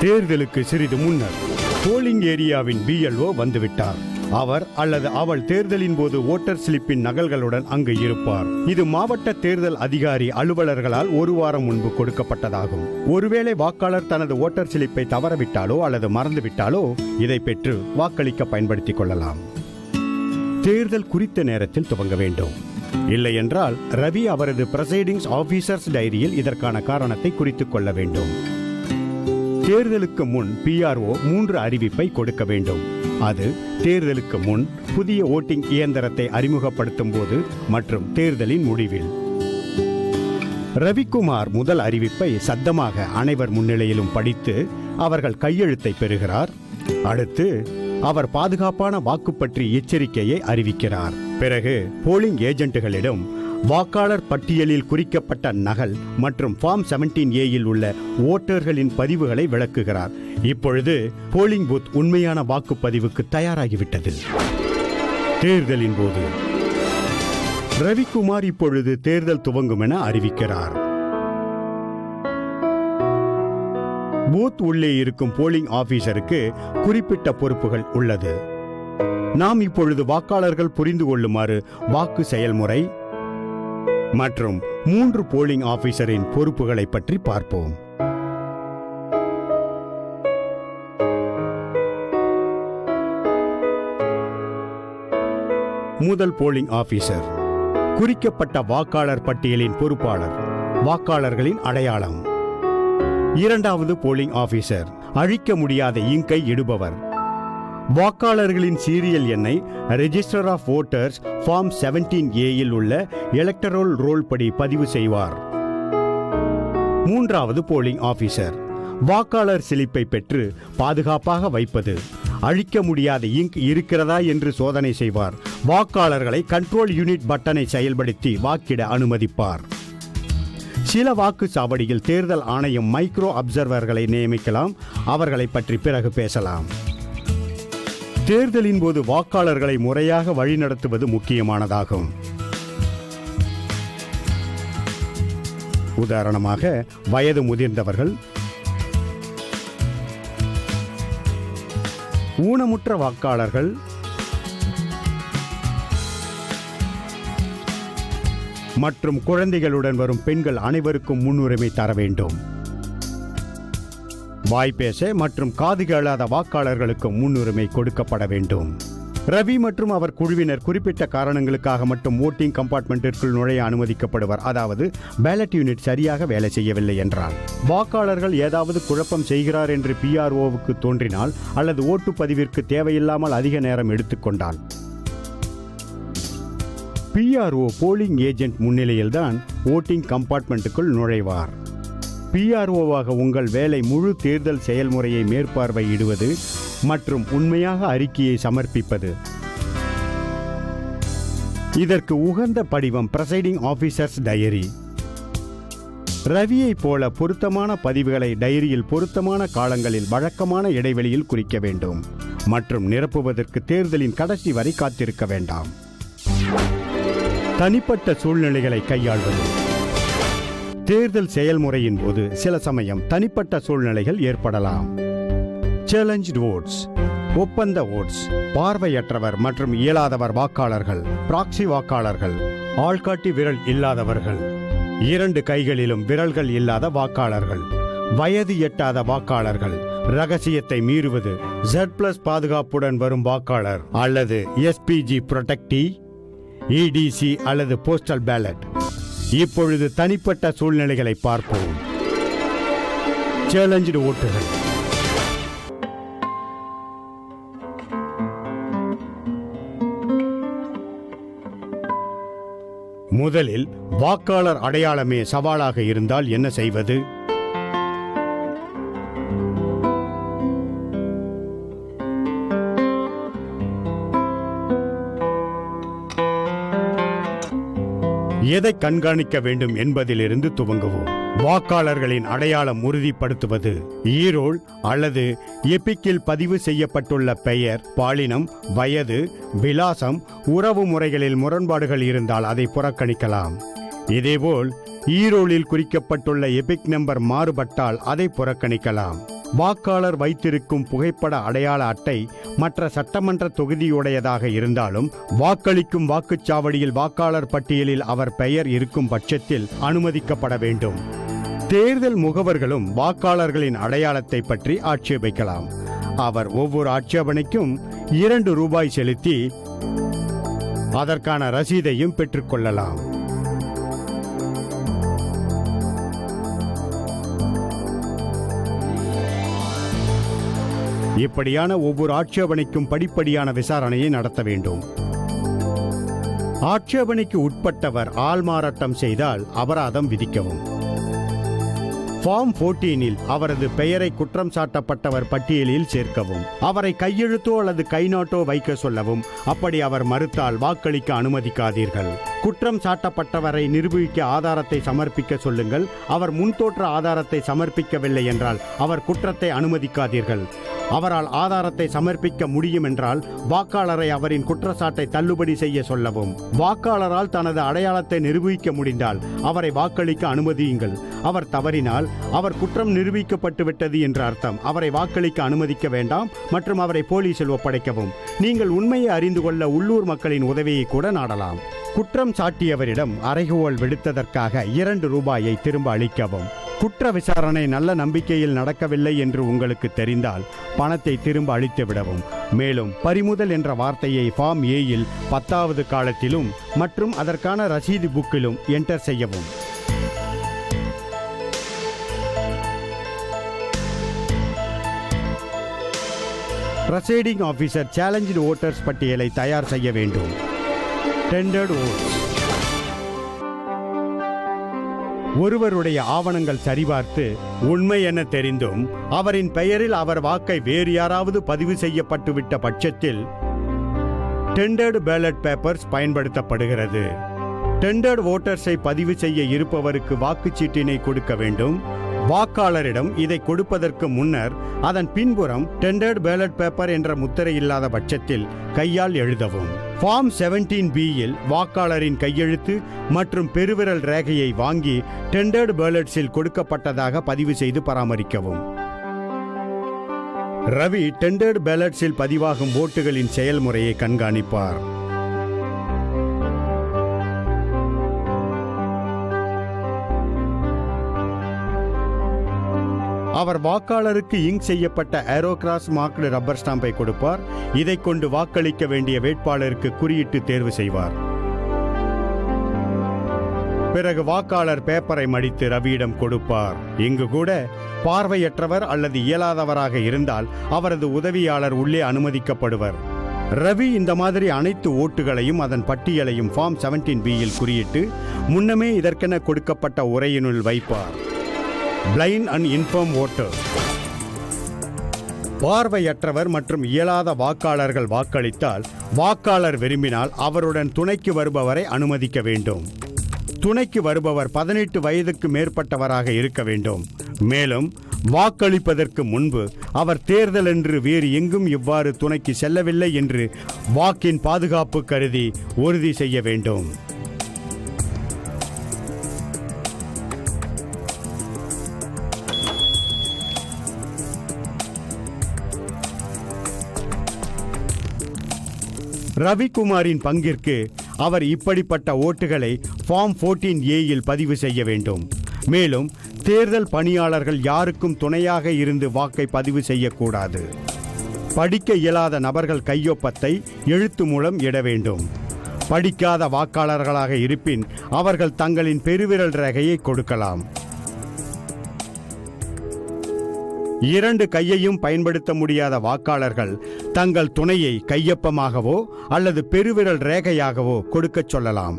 தேர்தலுக்கு சிறிது முன்னர் போலிங் ஏரியாவின் BLO வந்துவிட்டார். அவர் அல்லது அவள் தேர்தலின் போது ஓட்டர் ஸ்லிப்பின் நகல்களுடன் அங்கு இருப்பார். இது மாவட்ட தேர்தல் அதிகாரி அலுவலர்களால் 1 வாரம் முன்பு கொடுக்கப்பட்டதாகும். ஒருவேளை வாக்காளர் தனது ஓட்டர் ஸ்லிப்பை தவறவிட்டாலோ அல்லது மறந்துவிட்டாலோ இதை பெற்று வாக்களிக்க பயன்படுத்திக் கொள்ளலாம். தேர்தல் குறித்த நேரத்தில் துவங்க வேண்டும். இல்லை என்றால் ரவி அவரது பிரசைடிங்ஸ் ஆபீசர்ஸ் டைரியில் இதற்கான காரணத்தை குறித்துக் கொள்ள வேண்டும். தேர்தலுக்கு முன் PRO 3 அறிவிப்பை கொடுக்க வேண்டும். அது தேர்தலுக்கு முன், புதிய ஓட்டிங் இயந்திரத்தை அறிமுகப்படுத்தும் போது மற்றும் தேர்தலின் முடிவில். ரவிக்குமார் முதல் அறிவிப்பை சத்தமாக அனைவர் முன்னிலையிலும் படித்து அவர்கள் கையெழுத்தை பெறுகிறார். அடுத்து அவர் பாதுகாப்பான வாக்கு பற்றி எச்சரிக்கையை அறிவிக்கிறார். பிறகு போலிங் ஏஜென்ட்டுகளிடம் வாக்காளர் பட்டியலில் குறிக்கப்பட்ட நகல் மற்றும் ஃபார்ம் 17A உள்ள ஓட்டர்களின் பதிவுகளை விளக்குகிறார். இப்பொழுது போலிங் பூத் உண்மையான வாக்குப்பதிவுக்கு தயாராகிவிட்டது. தேர்தலின் போது ரவிக்குமார் இப்பொழுது தேர்தல் துவங்கும் என அறிவிக்கிறார். பூத் உள்ளே இருக்கும் போலிங் ஆபீசருக்கு குறிப்பிட்ட பொறுப்புகள் உள்ளது. நாம் இப்பொழுது வாக்காளர்கள் புரிந்து கொள்ளுமாறு வாக்கு செயல்முறை மற்றும் 3 போலிங் ஆபீசரின் பொறுப்புகளை பற்றி பார்ப்போம். முதல் போலிங் ஆபீசர் குறிக்கப்பட்ட வாக்காளர் பட்டியலின் பொறுப்பாளர், வாக்காளர்களின் அடையாளம். இரண்டாவது போலிங் ஆபீசர் அழிக்க முடியாத இங்கை இடுபவர். வாக்காளர்களின் சீரியல் எண்ணை register of voters form 17A உள்ள எலக்டரல் ரோல் படி பதிவு செய்வார். மூன்றாவது போலிங் ஆபீசர் வாக்காளர் சிலிப்பை பெற்று பாதுகாப்பாக வைப்பது. அழிக்க முடியாத இங்க் இருக்கிறதா என்று சோதனை செய்வார். வாக்காளர்களை கண்ட்ரோல் யூனிட் பட்டனை செயல்படுத்தி வாக்கிட அனுமதிப்பார். சில வாக்குச்சாவடியில் தேர்தல் ஆணையம் மைக்ரோ அப்சர்வர்களை நியமிக்கலாம். அவர்களை பற்றி பிறகு பேசலாம். தேர்தலின் போது வாக்காளர்களை முறையாக வழிநடத்துவது முக்கியமானதாகும். உதாரணமாக வயது முதிர்ந்தவர்கள், ஊனமுற்ற வாக்காளர்கள், மற்றும் குழந்தைகளுடன் வரும் பெண்கள் அனைவருக்கும் முன்னுரிமை தர வேண்டும். வாய்ப்பேச மற்றும் காது கேளாத வாக்காளர்களுக்கு முன்னுரிமை கொடுக்கப்பட வேண்டும். ரவி மற்றும் அவர் குழுவினர் குறிப்பிட்ட காரணங்களுக்காக மட்டும் ஓட்டிங் கம்பார்ட்மெண்ட்டிற்குள் நுழைய அனுமதிக்கப்படுவர். அதாவது பேலட் யூனிட் சரியாக வேலை செய்யவில்லை என்றால், வாக்காளர்கள் ஏதாவது குழப்பம் செய்கிறார் என்று PROவுக்கு தோன்றினால் அல்லது ஓட்டுப்பதிவிற்கு தேவையில்லாமல் அதிக நேரம் எடுத்துக்கொண்டால் PRO போலிங் ஏஜென்ட் முன்னிலையில்தான் ஓட்டிங் கம்பார்ட்மெண்ட்டுக்குள் நுழைவார். PROவாக உங்கள் வேலை முழு தேர்தல் செயல்முறையை மேற்பார்வையிடுவது மற்றும் உண்மையாக அறிக்கையை சமர்ப்பிப்பது. இதற்கு உகந்த படிவம் பிரசைடிங் ஆபீசர்ஸ் டைரி. ரவியை போல பொருத்தமான பதிவுகளை டைரியில் பொருத்தமான காலங்களில் வழக்கமான இடைவெளியில் குறிக்க வேண்டும் மற்றும் நிரப்புவதற்கு தேர்தலின் கடைசி வரை காத்திருக்க வேண்டாம். தனிப்பட்ட சூழ்நிலைகளை கையாள்வது. தேர்தல் செயல்முறையின் போது சில சமயம் தனிப்பட்ட சூழ்நிலைகள் ஏற்படலாம். Challenge votes. ஒப்பந்த ஓட்ஸ், பார்வையற்றவர் மற்றும் இயலாதவர் வாக்காளர்கள், பிராக்சி வாக்காளர்கள், ஆள்காட்டி விரல் இல்லாதவர்கள், 2 கைகளிலும் விரல்கள் இல்லாத வாக்காளர்கள், வயது எட்டாத வாக்காளர்கள், ரகசியத்தை மீறுவது, Z+ பாதுகாப்புடன் வரும் வாக்காளர் அல்லது SPG புரொடெக்டி, EDC அல்லது போஸ்டல் பேலட். இப்பொழுது தனிப்பட்ட சூழ்நிலைகளை பார்ப்போம். சேலஞ்சு ஓட்டுகள். முதலில் வாக்காளர் அடையாளமே சவாலாக இருந்தால் என்ன செய்வது? எதை கண்காணிக்க வேண்டும் என்பதிலிருந்து துவங்குவோம். வாக்காளர்களின் அடையாளம் உறுதிப்படுத்துவது. ஈரோல் அல்லது எபிக்கில் பதிவு செய்யப்பட்டுள்ள பெயர், பாலினம், வயது, விலாசம், உறவு முறைகளில் முரண்பாடுகள் இருந்தால் அதை புறக்கணிக்கலாம். இதேபோல் ஈரோலில் குறிக்கப்பட்டுள்ள எபிக் நம்பர் மாறுபட்டால் அதை புறக்கணிக்கலாம். வாக்காளர் வைத்திருக்கும் புகைப்பட அடையாள அட்டை மற்ற சட்டமன்ற தொகுதியுடையதாக இருந்தாலும் வாக்களிக்கும் வாக்குச்சாவடியில் வாக்காளர் பட்டியலில் அவர் பெயர் இருக்கும் பட்சத்தில் அனுமதிக்கப்பட வேண்டும். தேர்தல் முகவர்களும் வாக்காளர்களின் அடையாளத்தை பற்றி ஆட்சேபிக்கலாம். அவர் ஒவ்வொரு ஆட்சேபனைக்கும் ₹2 செலுத்தி அதற்கான ரசீதையும் பெற்றுக்கொள்ளலாம். இப்படியான ஒவ்வொரு ஆட்சேபனைக்கும் படிப்படியான விசாரணையை நடத்த வேண்டும். ஆட்சேபனைக்கு உட்பட்டவர் ஆள்மாறாட்டம் செய்தால் அபராதம் விதிக்கவும். ஃபார்ம் 14இல் அவரது பெயரை குற்றம் சாட்டப்பட்டவர் பட்டியலில் சேர்க்கவும். அவரை கையெழுத்தோ அல்லது கைநாட்டோ வைக்க சொல்லவும். அப்படி அவர் மறுத்தால் வாக்களிக்க அனுமதிக்காதீர்கள். குற்றம் சாட்டப்பட்டவரை நிரூபிக்க ஆதாரத்தை சமர்ப்பிக்க சொல்லுங்கள். அவர் முன்தோற்ற ஆதாரத்தை சமர்ப்பிக்கவில்லை என்றால் அவர் குற்றத்தை அனுமதிக்காதீர்கள். அவரால் ஆதாரத்தை சமர்ப்பிக்க முடியும் என்றால் வாக்காளரை அவரின் குற்றச்சாட்டை தள்ளுபடி செய்ய சொல்லவும். வாக்காளரால் தனது அடையாளத்தை நிரூபிக்க முடிந்தால் அவரை வாக்களிக்க அனுமதியுங்கள். அவர் தவறினால் அவர் குற்றம் நிரூபிக்கப்பட்டுவிட்டது என்ற அர்த்தம். அவரை வாக்களிக்க அனுமதிக்க வேண்டாம் மற்றும் அவரை போலீசில் ஒப்படைக்கவும். நீங்கள் உண்மையை அறிந்து கொள்ள உள்ளூர் மக்களின் உதவியை கூட நாடலாம். குற்றம் சாட்டியவரிடம் அறைகூவல் விடுத்ததற்காக ₹2 திரும்ப அளிக்கவும். குற்ற விசாரணை நல்ல நம்பிக்கையில் நடக்கவில்லை என்று உங்களுக்கு தெரிந்தால் பணத்தை திரும்ப அளித்து விடவும். மேலும் பறிமுதல் என்ற வார்த்தையை ஃபார்ம் ஏயில் 10வது காலத்திலும் மற்றும் அதற்கான ரசீது புக்கிலும் என்டர் செய்யவும். ப்ரசைடிங் ஆபீசர் சேலஞ்சு ஓட்டர்ஸ் பட்டியலை தயார் செய்ய வேண்டும். Tendered votes. ஒருவருடைய ஆவணங்கள் சரிபார்த்து உண்மை என தெரிந்தும் அவரின் பெயரில் அவர் வாக்கை வேறு யாராவது பதிவு செய்யப்பட்டுவிட்ட பட்சத்தில் டெண்டர்ட் பேலட் பேப்பர்ஸ் பயன்படுத்தப்படுகிறது. டெண்டர்ட் ஓட்டர்ஸை பதிவு செய்ய இருப்பவருக்கு வாக்குச்சீட்டினை கொடுக்க வேண்டும். வாக்காளரிடம் இதை கொடுப்பதற்கு முன்னர் அதன் பின்புறம் டெண்டர்ட் பேலட் பேப்பர் என்ற முத்திரை இல்லாத பட்சத்தில் கையால் எழுதவும். ஃபார்ம் 17Bயில் வாக்காளரின் கையெழுத்து மற்றும் பெருவிரல் ரேகையை வாங்கி டெண்டர்ட் பேலட்ஸில் கொடுக்கப்பட்டதாக பதிவு செய்து பராமரிக்கவும். ரவி டெண்டர்ட் பேலட்ஸில் பதிவாகும் ஓட்டுகளின் செயல்முறையை கண்காணிப்பார். அவர் வாக்காளருக்கு இங்க் செய்யப்பட்ட ஏரோகிராஸ் மார்க்டு ரப்பர் ஸ்டாம்பை கொடுப்பார். இதை கொண்டு வாக்களிக்க வேண்டிய வேட்பாளருக்கு குறியிட்டு தேர்வு செய்வார். பிறகு வாக்காளர் பேப்பரை மடித்து ரவியிடம் கொடுப்பார். இங்கு கூட பார்வையற்றவர் அல்லது இயலாதவராக இருந்தால் அவரது உதவியாளர் உள்ளே அனுமதிக்கப்படுவர். ரவி இந்த மாதிரி அனைத்து ஓட்டுகளையும் அதன் பட்டியலையும் ஃபார்ம் 17Bயில் குறியிட்டு முன்னமே இதற்கென கொடுக்கப்பட்ட உரையினுள் வைப்பார். Blind and infirm voter. பார்வையற்றவர் மற்றும் இயலாத வாக்காளர்கள் வாக்களித்தால் வாக்காளர் விரும்பினால் அவருடன் துணைக்கு வருபவரை அனுமதிக்க வேண்டும். துணைக்கு வருபவர் 18 வயதுக்கு மேற்பட்டவராக இருக்க வேண்டும். மேலும் வாக்களிப்பதற்கு முன்பு அவர் தேர்தல் என்று வேறு எங்கும் இவ்வாறு துணைக்கு செல்லவில்லை என்று வாக்கின் பாதுகாப்பு கருதி உறுதி செய்ய வேண்டும். ரவிக்குமாரின் பங்கிற்கு அவர் இப்படிப்பட்ட ஓட்டுகளை ஃபார்ம் 14A பதிவு செய்ய வேண்டும். மேலும் தேர்தல் பணியாளர்கள் யாருக்கும் துணையாக இருந்து வாக்கை பதிவு செய்யக்கூடாது. படிக்க இயலாத நபர்கள் கையொப்பத்தை எழுத்து மூலம் இட வேண்டும். படிக்காத வாக்காளர்களாக இருப்பின் அவர்கள் தங்களின் பெருவிரல் ரேகையை கொடுக்கலாம். 2 கையையும் பயன்படுத்த முடியாத வாக்காளர்கள் தங்கள் துணையை கையொப்பமாகவோ அல்லது பெருவிரல் ரேகையாகவோ கொடுக்கச் சொல்லலாம்.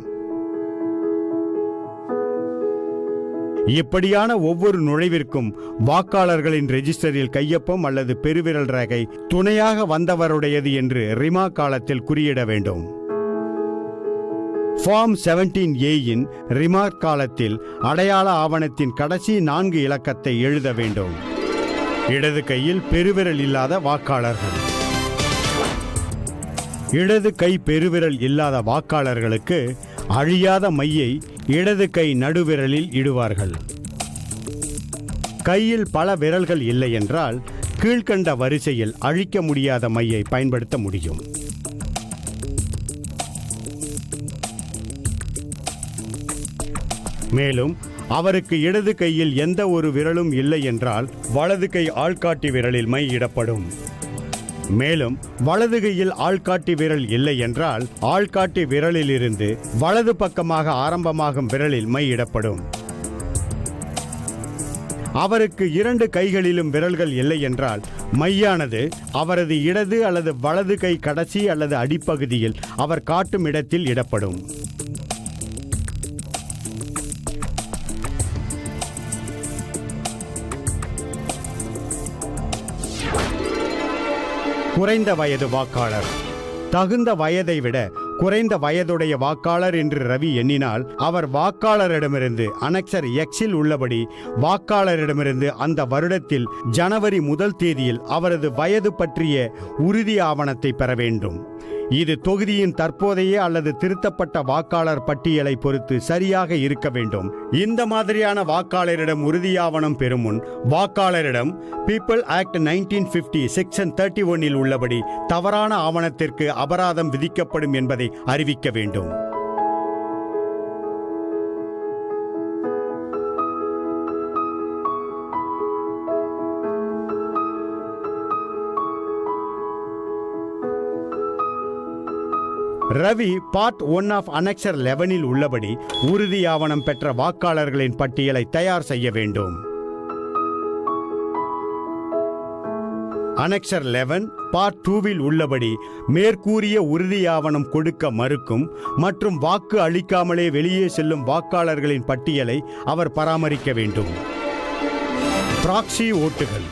இப்படியான ஒவ்வொரு நுழைவிற்கும் வாக்காளர்களின் ரெஜிஸ்டரில் கையொப்பம் அல்லது பெருவிரல் ரேகை துணையாக வந்தவருடையது என்று ரிமா காலத்தில் குறியிட வேண்டும். ஃபார்ம் 17A ரிமார்க் காலத்தில் அடையாள ஆவணத்தின் கடைசி 4 இலக்கத்தை எழுத வேண்டும். இடது கையில் பெருவிரல் இல்லாத வாக்காளர்கள். இடது கை பெருவிரல் இல்லாத வாக்காளர்களுக்கு அழியாத மையை இடது கை நடுவிரலில் இடுவார்கள். கையில் பல விரல்கள் இல்லை என்றால் கீழ்கண்ட வரிசையில் அழிக்க முடியாத மையை பயன்படுத்த முடியும். மேலும் அவருக்கு இடது கையில் எந்த ஒரு விரலும் இல்லை என்றால் வலது கை ஆள்காட்டி விரலில் மை இடப்படும். மேலும் வலது கையில் ஆள்காட்டி விரல் இல்லை என்றால் ஆள்காட்டி விரலில் இருந்து வலது பக்கமாக ஆரம்பமாகும் விரலில் மை இடப்படும். அவருக்கு 2 கைகளிலும் விரல்கள் இல்லை என்றால் மையானது அவரது இடது அல்லது வலது கை கடைசி அல்லது அடிப்பகுதியில் அவர் காட்டும் இடத்தில் இடப்படும். குறைந்த வயது வாக்காளர். தகுந்த வயதை விட குறைந்த வயதுடைய வாக்காளர் என்று ரவி எண்ணினால் அவர் வாக்காளரிடமிருந்து அனெக்சர் Xல் உள்ளபடி வாக்காளரிடமிருந்து அந்த வருடத்தில் ஜனவரி 1 தேதியில் அவரது வயது பற்றிய உறுதி ஆவணத்தை பெற வேண்டும். இது தொகுதியின் தற்போதைய அல்லது திருத்தப்பட்ட வாக்காளர் பட்டியலை பொறுத்து சரியாக இருக்க வேண்டும். இந்த மாதிரியான வாக்காளரிடம் உறுதியாவணம் பெறும் முன் வாக்காளரிடம் பீப்பிள் ஆக்ட் 1950 செக்ஷன் 31 உள்ளபடி தவறான ஆவணத்திற்கு அபராதம் விதிக்கப்படும் என்பதை அறிவிக்க வேண்டும். ரவி பார்ட் 1 ஆஃப் அனெக்சர் 11 உள்ளபடி உறுதி ஆவணம் பெற்ற வாக்காளர்களின் பட்டியலை தயார் செய்ய வேண்டும். அனெக்சர் 11 பார்ட் 2 உள்ளபடி மேற்கூறிய உறுதி ஆவணம் கொடுக்க மறுக்கும் மற்றும் வாக்கு அளிக்காமலே வெளியே செல்லும் வாக்காளர்களின் பட்டியலை அவர் பராமரிக்க வேண்டும். ப்ராக்ஸி ஓட்டுகள்.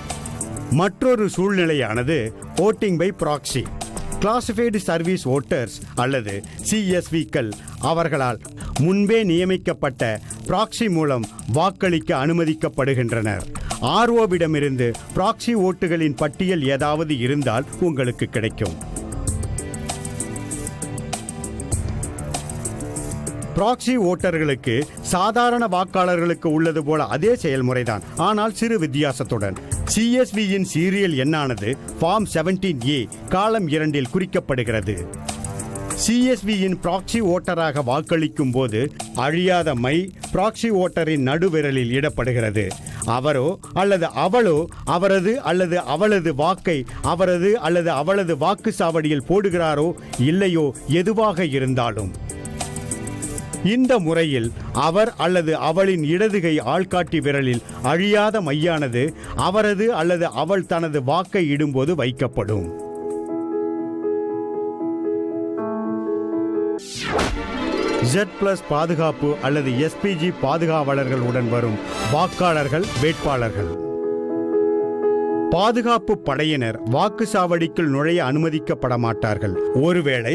மற்றொரு சூழ்நிலையானது voting by proxy. Classified service voters அல்லது CSVக்கள் அவர்களால் முன்பே நியமிக்கப்பட்ட ப்ராக்ஸி மூலம் வாக்களிக்க அனுமதிக்கப்படுகின்றனர். ROவிடமிருந்து ப்ராக்ஸி ஓட்டுகளின் பட்டியல் ஏதாவது இருந்தால் உங்களுக்கு கிடைக்கும். ப்ராக்ஸி ஓட்டர்களுக்கு சாதாரண வாக்காளர்களுக்கு உள்ளது போல அதே செயல்முறைதான், ஆனால் சிறு வித்தியாசத்துடன். CSVயின் சீரியல் எண்ணானது ஃபார்ம் 17A காலம் 2 குறிக்கப்படுகிறது. CSVயின் ப்ராக்ஸி ஓட்டராக வாக்களிக்கும் போது அழியாத மை ப்ராக்ஸி ஓட்டரின் நடுவிரலில் இடப்படுகிறது. அவரோ அல்லது அவளோ அவரது அல்லது அவளது வாக்கை அவரது அல்லது அவளது வாக்குச்சாவடியில் போடுகிறாரோ இல்லையோ எதுவாக இருந்தாலும் இந்த முறையில் அவர் அல்லது அவளின் இடதுகை ஆள்காட்டி விரலில் அழியாத மையானது அவரது அல்லது அவள் தனது வாக்கை இடும்போது வைக்கப்படும். Z+ பாதுகாப்பு அல்லது SPG பாதுகாவலர்களுடன் வரும் வாக்காளர்கள் வேட்பாளர்கள். பாதுகாப்பு படையினர் வாக்குச்சாவடிக்குள் நுழைய அனுமதிக்கப்பட மாட்டார்கள். ஒருவேளை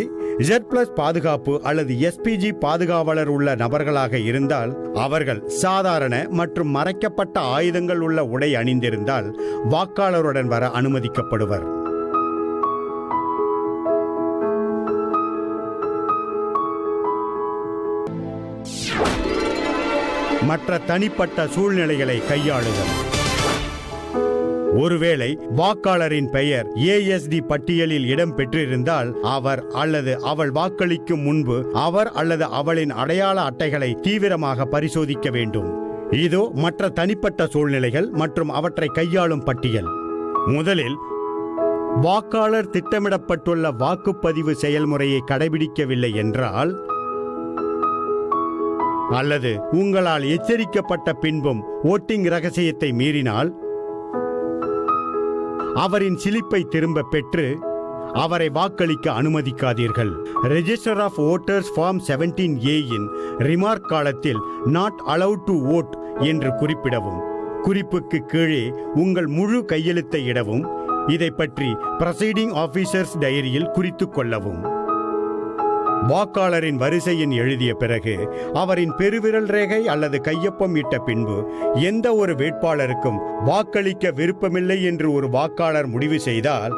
Z+ பாதுகாப்பு அல்லது SPG பாதுகாவலர் உள்ள நபர்களாக இருந்தால் அவர்கள் சாதாரண மற்றும் மறைக்கப்பட்ட ஆயுதங்கள் உள்ள உடை அணிந்திருந்தால் வாக்காளருடன் வர அனுமதிக்கப்படுவர். மற்ற தனிப்பட்ட சூழ்நிலைகளை கையாளுதல். ஒருவேளை வாக்காளரின் பெயர் ASD பட்டியலில் இடம் பெற்றிருந்தால் அவர் அல்லது அவள் வாக்களிக்கும் முன்பு அவர் அல்லது அவளின் அடையாள அட்டைகளை தீவிரமாக பரிசோதிக்க வேண்டும். இதோ மற்ற தனிப்பட்ட சூழ்நிலைகள் மற்றும் அவற்றை கையாளும் பட்டியல். முதலில், வாக்காளர் திட்டமிடப்பட்டுள்ள வாக்குப்பதிவு செயல்முறையை கடைபிடிக்கவில்லை என்றால் அல்லது உங்களால் எச்சரிக்கப்பட்ட பின்பும் ஓட்டிங் ரகசியத்தை மீறினால் அவரின் சிலிப்பை திரும்ப பெற்று அவரை வாக்களிக்க அனுமதிக்காதீர்கள். Register of voters form 17A in remark காலத்தில் நாட் அலவுட் டு வோட் என்று குறிப்பிடவும். குறிப்புக்கு கீழே உங்கள் முழு கையெழுத்தை இடவும். இதை பற்றி பிரசைடிங் ஆபீசர்ஸ் டைரியில் குறித்துக் கொள்ளவும். வாக்காளரின் வரிசையின் எழுதிய பிறகு அவரின் பெருவிரல் ரேகை அல்லது கையொப்பம் இட்ட பின்பு எந்த ஒரு வேட்பாளருக்கும் வாக்களிக்க விருப்பமில்லை என்று ஒரு வாக்காளர் முடிவு செய்தால்,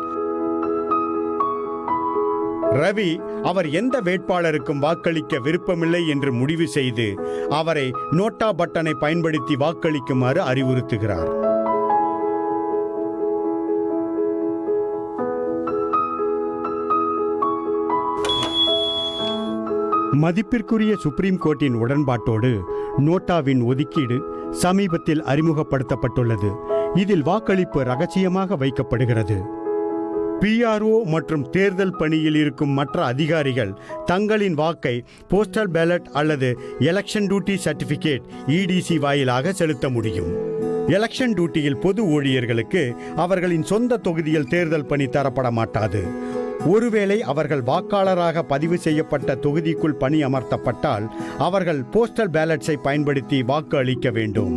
ரவி அவர் எந்த வேட்பாளருக்கும் வாக்களிக்க விருப்பமில்லை என்று முடிவு செய்து அவரை நோட்டா பட்டனை பயன்படுத்தி வாக்களிக்குமாறு அறிவுறுத்துகிறார். மதிப்பிற்குரிய சுப்ரீம் கோர்ட்டின் உடன்பாட்டோடு நோட்டாவின் ஒதுக்கீடு சமீபத்தில் அறிமுகப்படுத்தப்பட்டுள்ளது. இதில் வாக்களிப்பு ரகசியமாக வைக்கப்படுகிறது. PRO மற்றும் தேர்தல் பணியில் இருக்கும் மற்ற அதிகாரிகள் தங்களின் வாக்கை போஸ்டல் பேலட் அல்லது எலெக்ஷன் டியூட்டி சர்டிபிகேட் EDC வாயிலாக செலுத்த முடியும். எலெக்ஷன் டியூட்டியில் பொது ஊழியர்களுக்கு அவர்களின் சொந்த தொகுதியில் தேர்தல் பணி தரப்பட மாட்டாது. ஒருவேளை அவர்கள் வாக்காளராக பதிவு செய்யப்பட்ட தொகுதிக்குள் பணி அமர்த்தப்பட்டால் அவர்கள் போஸ்டல் பேலட்ஸை பயன்படுத்தி வாக்கு அளிக்க வேண்டும்.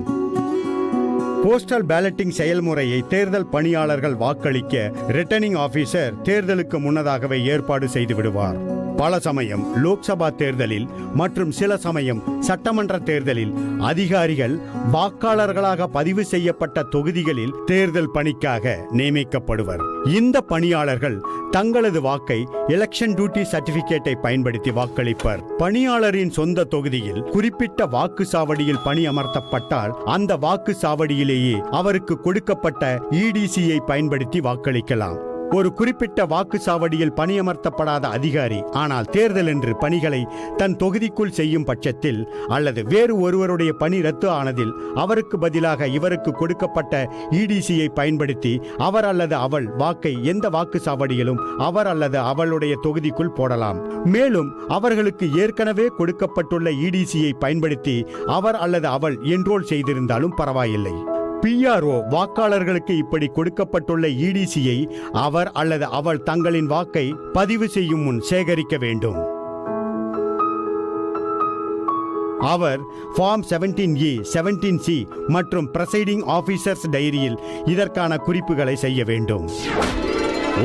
போஸ்டல் பேலட்டிங் செயல்முறையை தேர்தல் பணியாளர்கள் வாக்களிக்க ரிட்டர்னிங் ஆபீசர் தேர்தலுக்கு முன்னதாகவே ஏற்பாடு செய்து விடுவார். பல சமயம் லோக்சபா தேர்தலில் மற்றும் சில சமயம் சட்டமன்ற தேர்தலில் அதிகாரிகள் வாக்காளர்களாக பதிவு செய்யப்பட்ட தொகுதிகளில் தேர்தல் பணிக்காக நியமிக்கப்படுவர். இந்த பணியாளர்கள் தங்களது வாக்கை எலெக்ஷன் டியூட்டி சர்டிபிகேட்டை பயன்படுத்தி வாக்களிப்பர். பணியாளரின் சொந்த தொகுதியில் குறிப்பிட்ட வாக்கு சாவடியில் பணி அமர்த்தப்பட்டால் அந்த வாக்கு சாவடியிலேயே அவருக்கு கொடுக்கப்பட்ட EDCயை பயன்படுத்தி வாக்களிக்கலாம். ஒரு குறிப்பிட்ட வாக்கு சாவடியில் பணியமர்த்தப்படாத அதிகாரி ஆனால் தேர்தல் என்று பணிகளை தன் தொகுதிக்குள் செய்யும் பட்சத்தில் அல்லது வேறு ஒருவருடைய பணி ரத்து ஆனதில் அவருக்கு பதிலாக இவருக்கு கொடுக்கப்பட்ட EDCயை பயன்படுத்தி அவர் அல்லது அவள் வாக்கை எந்த வாக்கு சாவடியிலும் அவர் அல்லது அவளுடைய தொகுதிக்குள் போடலாம். மேலும் அவர்களுக்கு ஏற்கனவே கொடுக்கப்பட்டுள்ள EDCயை பயன்படுத்தி அவர் அல்லது அவள் என்ரோல் செய்திருந்தாலும் பரவாயில்லை. PRO வாக்காளர்களுக்கு இப்படி கொடுக்கப்பட்டுள்ள EDCயை அவர் அல்லது அவள் தங்களின் வாக்கை பதிவு செய்யும் முன் சேகரிக்க வேண்டும். அவர் ஃபார்ம் 17A, 17C மற்றும் பிரசைடிங் ஆபீசர்ஸ் டைரியில் இதற்கான குறிப்புகளை செய்ய வேண்டும்.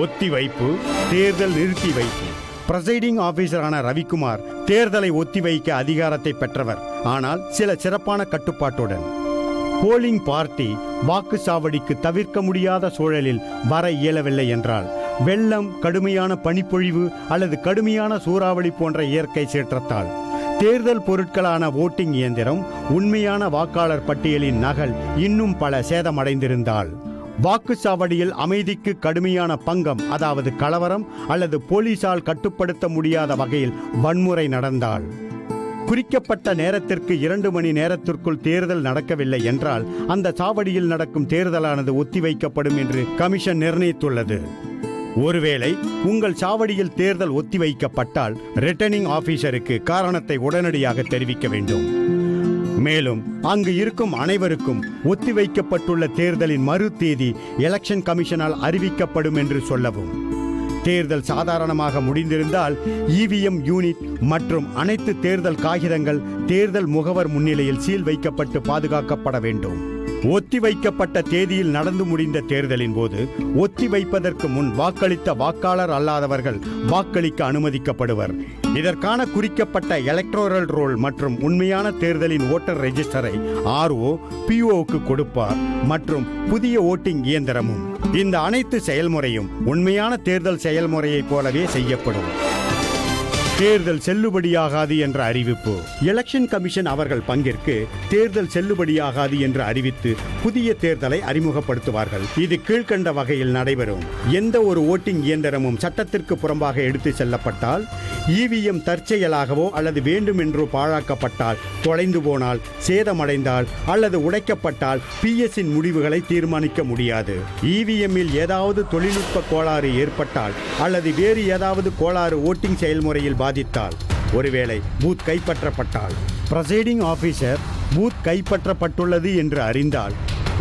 ஒத்திவைப்பு, தேர்தல் நிறுத்தி வைப்பு. பிரசைடிங் ஆபீசரான ரவிக்குமார் தேர்தலை ஒத்திவைக்க அதிகாரத்தை பெற்றவர், ஆனால் சில சிறப்பான கட்டுப்பாட்டுடன். போலிங் பார்ட்டி வாக்குச்சாவடிக்கு தவிர்க்க முடியாத சூழலில் வர இயலவில்லை என்றால், வெள்ளம், கடுமையான பனிப்பொழிவு அல்லது கடுமையான சூறாவளி போன்ற இயற்கை சீற்றத்தால், தேர்தல் பொருட்களான ஓட்டிங் இயந்திரம், உண்மையான வாக்காளர் பட்டியலின் நகல் இன்னும் பல சேதமடைந்திருந்தால், வாக்குச்சாவடியில் அமைதிக்கு கடுமையான பங்கம் அதாவது கலவரம் அல்லது போலீசால் கட்டுப்படுத்த முடியாத வகையில் வன்முறை நடந்தால், குறிக்கப்பட்ட நேரத்திற்கு 2 மணி நேரத்திற்குள் தேர்தல் நடக்கவில்லை என்றால் அந்த சாவடியில் நடக்கும் தேர்தலானது ஒத்திவைக்கப்படும் என்று கமிஷன் நிர்ணயித்துள்ளது. ஒருவேளை உங்கள் சாவடியில் தேர்தல் ஒத்திவைக்கப்பட்டால் ரிட்டர்னிங் ஆபீசருக்கு காரணத்தை உடனடியாக தெரிவிக்க வேண்டும். மேலும் அங்கு இருக்கும் அனைவருக்கும் ஒத்திவைக்கப்பட்டுள்ள தேர்தலின் மறு தேதி எலெக்ஷன் கமிஷனால் அறிவிக்கப்படும் என்று சொல்லவும். தேர்தல் சாதாரணமாக முடிந்திருந்தால் EVM யூனிட் மற்றும் அனைத்து தேர்தல் காகிதங்கள் தேர்தல் முகவர் முன்னிலையில் சீல் வைக்கப்பட்டு பாதுகாக்கப்பட வேண்டும். ஒத்திவைக்கப்பட்ட தேதியில் நடந்து முடிந்த தேர்தலின் போது ஒத்திவைப்பதற்கு முன் வாக்களித்த வாக்காளர் அல்லாதவர்கள் வாக்களிக்க அனுமதிக்கப்படுவர். இதற்கான குறிக்கப்பட்ட எலக்டோரல் ரோல் மற்றும் உண்மையான தேர்தலின் ஓட்டர் ரெஜிஸ்டரை RO POவுக்கு கொடுப்பார் மற்றும் புதிய ஓட்டிங் இயந்திரமும். இந்த அனைத்து செயல்முறையும் உண்மையான தேர்தல் செயல்முறையைப் போலவே செய்யப்படும். தேர்தல் செல்லுபடியாகாது என்ற அறிவிப்பு. எலெக்ஷன் கமிஷன் அவர்கள் பங்கிற்கு தேர்தல் செல்லுபடியாகாது என்று அறிவித்து புதிய தேர்தலை அறிமுகப்படுத்துவார்கள். இது கீழ்கண்ட வகையில் நடைபெறும். எந்த ஒரு ஓட்டிங் இயந்திரமும் சட்டத்திற்கு புறம்பாக எடுத்து செல்லப்பட்டால், இவிஎம் தற்செயலாகவோ அல்லது வேண்டுமென்றோ பாழாக்கப்பட்டால், தொலைந்து போனால், சேதமடைந்தால் அல்லது உடைக்கப்பட்டால் பிஎஸ்ஸின் முடிவுகளை தீர்மானிக்க முடியாது. இவிஎம்மில் ஏதாவது தொழில்நுட்ப கோளாறு ஏற்பட்டால் அல்லது வேறு ஏதாவது கோளாறு ஓட்டிங் செயல்முறையில் பாதித்தால், ஒருவேளை பூத் கைப்பற்றப்பட்டால், பிரசைடிங் ஆபீசர் பூத் கைப்பற்றப்பட்டுள்ளது என்று அறிந்தால்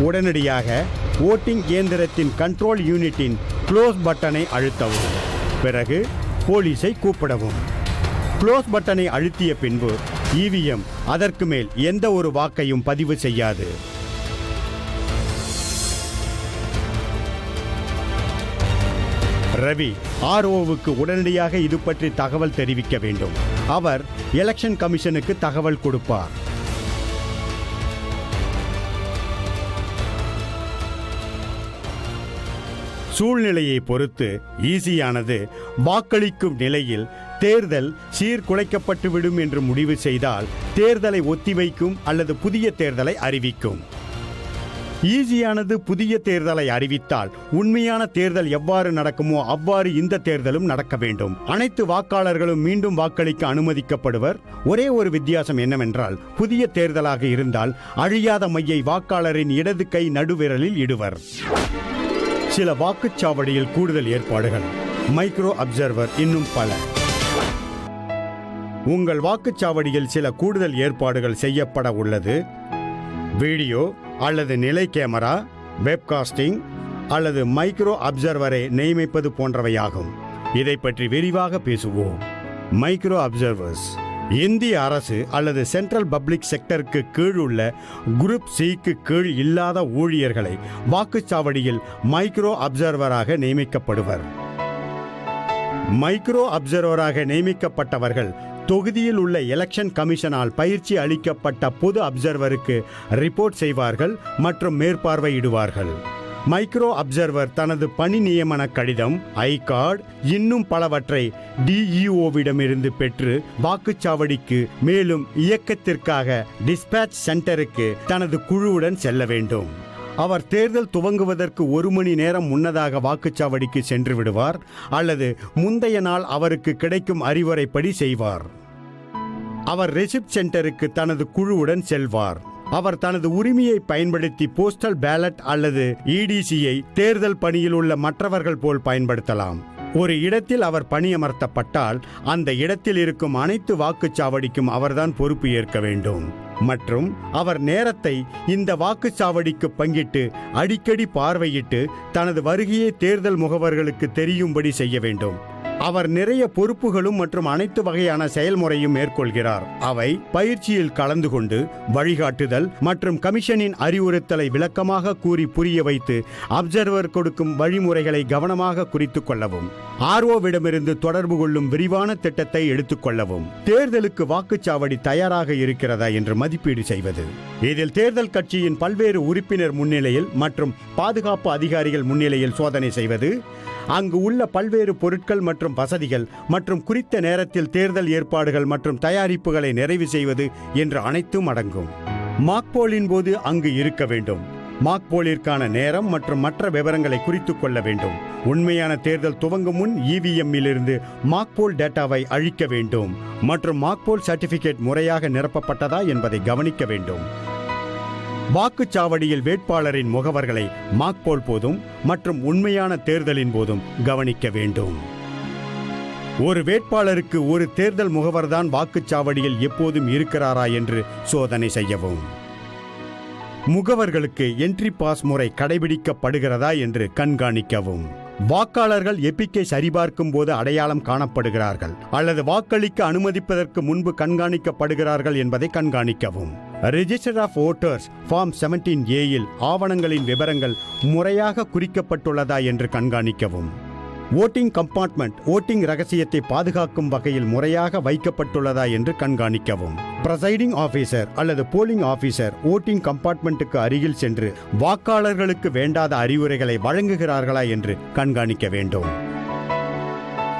உடனடியாக ஓட்டிங் இயந்திரத்தின் கண்ட்ரோல் யூனிட்டின் க்ளோஸ் பட்டனை அழுத்தவும். பிறகு போலீஸை கூப்பிடவும். க்ளோஸ் பட்டனை அழுத்திய பின்பு இவிஎம் அதற்கு மேல் எந்த ஒரு வாக்கையும் பதிவு செய்யாது. ரவி ஆர்ஓவுக்கு உடனடியாக இது பற்றி தகவல் தெரிவிக்க வேண்டும். அவர் எலெக்ஷன் கமிஷனுக்கு தகவல் கொடுப்பார். சூழ்நிலையை பொறுத்து ஈஸியானது வாக்களிக்கும் நிலையில் தேர்தல் சீர்குலைக்கப்பட்டுவிடும் என்று முடிவு செய்தால் தேர்தலை ஒத்திவைக்கும் அல்லது புதிய தேர்தலை அறிவிக்கும். ஈஸியானது புதிய தேர்தலை அறிவித்தால் உண்மையான தேர்தல் எவ்வாறு நடக்குமோ அவ்வாறு இந்த தேர்தலும் நடக்க வேண்டும். அனைத்து வாக்காளர்களும் மீண்டும் வாக்களிக்க அனுமதிக்கப்படுவர். ஒரே ஒரு வித்தியாசம் என்னவென்றால், புதிய தேர்தலாக இருந்தால் அழியாத மையை வாக்காளரின் இடது கை நடுவிரலில் இடுவர். சில வாக்குச்சாவடியில் கூடுதல் ஏற்பாடுகள், மைக்ரோ அப்சர்வர், இன்னும் பல. உங்கள் வாக்குச்சாவடியில் சில கூடுதல் ஏற்பாடுகள் செய்யப்பட உள்ளது. வீடியோ அல்லது நிலை கேமரா, வெப்காஸ்டிங் அல்லது மைக்ரோ அப்சர்வரை நியமிப்பது போன்றவையாகும். இதை பற்றி விரிவாக பேசுவோம். மைக்ரோ அப்சர்வர்ஸ் இந்திய அரசு அல்லது சென்ட்ரல் பப்ளிக் செக்டருக்கு கீழ் உள்ள குரூப் சிக்கு கீழ் இல்லாத ஊழியர்களை வாக்குச்சாவடியில் மைக்ரோ அப்சர்வராக நியமிக்கப்படுவர். மைக்ரோ அப்சர்வராக நியமிக்கப்பட்டவர்கள் தொகுதியில் உள்ள எலெக்ஷன் கமிஷனால் பயிற்சி அளிக்கப்பட்ட பொது அப்சர்வருக்கு ரிப்போர்ட் செய்வார்கள் மற்றும் மேற்பார்வையிடுவார்கள். மைக்ரோ அப்சர்வர் தனது பணி நியமன கடிதம், ஐ கார்டு, இன்னும் பலவற்றை டிஇஓவிடமிருந்து பெற்று வாக்குச்சாவடிக்கு மேலும் இயக்கத்திற்காக டிஸ்பேட்ச் சென்டருக்கு தனது குழுவுடன் செல்ல வேண்டும். அவர் தேர்தல் துவங்குவதற்கு 1 மணி நேரம் முன்னதாக வாக்குச்சாவடிக்கு சென்று விடுவார் அல்லது முந்தைய நாள் அவருக்கு கிடைக்கும் அறிவுரைப்படி செய்வார். அவர் ரெசிப்ட் சென்டருக்கு தனது குழுவுடன் செல்வார். அவர் தனது உரிமையை பயன்படுத்தி போஸ்டல் பேலட் அல்லது இடிசியை தேர்தல் பணியில் உள்ள மற்றவர்கள் போல் பயன்படுத்தலாம். ஒரு இடத்தில் அவர் பணியமர்த்தப்பட்டால் அந்த இடத்தில் இருக்கும் அனைத்து வாக்குச்சாவடிக்கும் அவர்தான் பொறுப்பு ஏற்க வேண்டும். மற்றும் அவர் நேரத்தை இந்த வாக்குச்சாவடிக்கு பங்கிட்டு அடிக்கடி பார்வையிட்டு தனது வருகையை தேர்தல் முகவர்களுக்கு தெரியும்படி செய்ய வேண்டும். அவர் நிறைய பொறுப்புகளும் மற்றும் அனைத்து வகையான செயல்முறையும் மேற்கொள்கிறார். அவை பயிற்சியில் கலந்து கொண்டு வழிகாட்டுதல் மற்றும் கமிஷனின் அறிவுறுத்தலை விளக்கமாக கூறி புரிய வைத்து அப்சர்வர் கொடுக்கும் வழிமுறைகளை கவனமாக குறித்துக் கொள்ளவும், ஆர்ஓவிடமிருந்து தொடர்பு கொள்ளும் விரிவான திட்டத்தை எடுத்துக்கொள்ளவும், தேர்தலுக்கு வாக்குச்சாவடி தயாராக இருக்கிறதா என்று மதிப்பீடு செய்வது. இதில் தேர்தல் கட்சியின் பல்வேறு உறுப்பினர் முன்னிலையில் மற்றும் பாதுகாப்பு அதிகாரிகள் முன்னிலையில் சோதனை செய்வது, அங்கு உள்ள பல்வேறு பொருட்கள் மற்றும் வசதிகள் மற்றும் குறித்த நேரத்தில் தேர்தல் ஏற்பாடுகள் மற்றும் தயாரிப்புகளை நிறைவு செய்வது என்று அனைத்தும் அடங்கும். மாக்போலின் போது அங்கு இருக்க வேண்டும். மாக்போலிற்கான நேரம் மற்றும் மற்ற விவரங்களை குறித்துக் கொள்ள வேண்டும். உண்மையான தேர்தல் துவங்கும் முன் இவிஎம்மிலிருந்து மாக்போல் டேட்டாவை அழிக்க வேண்டும் மற்றும் மாக்போல் சர்டிபிகேட் முறையாக நிரப்பப்பட்டதா என்பதை கவனிக்க வேண்டும். வாக்குச்சாவடியில் வேட்பாளரின் முகவர்களை மாக்போல் போதும் மற்றும் உண்மையான தேர்தலின் போதும் கவனிக்க வேண்டும். ஒரு வேட்பாளருக்கு ஒரு தேர்தல் முகவர்தான் வாக்குச்சாவடியில் எப்போதும் இருக்கிறாரா என்று சோதனை செய்யவும். முகவர்களுக்கு என்ட்ரி பாஸ் முறை கடைபிடிக்கப்படுகிறதா என்று கண்காணிக்கவும். வாக்காளர்கள் எப்பிக்கை சரிபார்க்கும் போது அடையாளம் காணப்படுகிறார்கள் அல்லது வாக்களிக்க அனுமதிப்பதற்கு முன்பு கண்காணிக்கப்படுகிறார்கள் என்பதை கண்காணிக்கவும். Register of voters form 17A ஆவணங்களின் விவரங்கள் முறையாக குறிக்கப்பட்டுள்ளதா என்று கண்காணிக்கவும். ஓட்டிங் கம்பார்ட்மெண்ட் ஓட்டிங் ரகசியத்தை பாதுகாக்கும் வகையில் முறையாக வைக்கப்பட்டுள்ளதா என்று கண்காணிக்கவும். பிரசைடிங் ஆபீசர் அல்லது போலிங் ஆபீசர் ஓட்டிங் கம்பார்ட்மெண்ட்டுக்கு அருகில் சென்று வாக்காளர்களுக்கு வேண்டாத அறிவுரைகளை வழங்குகிறார்களா என்று கண்காணிக்க வேண்டும்.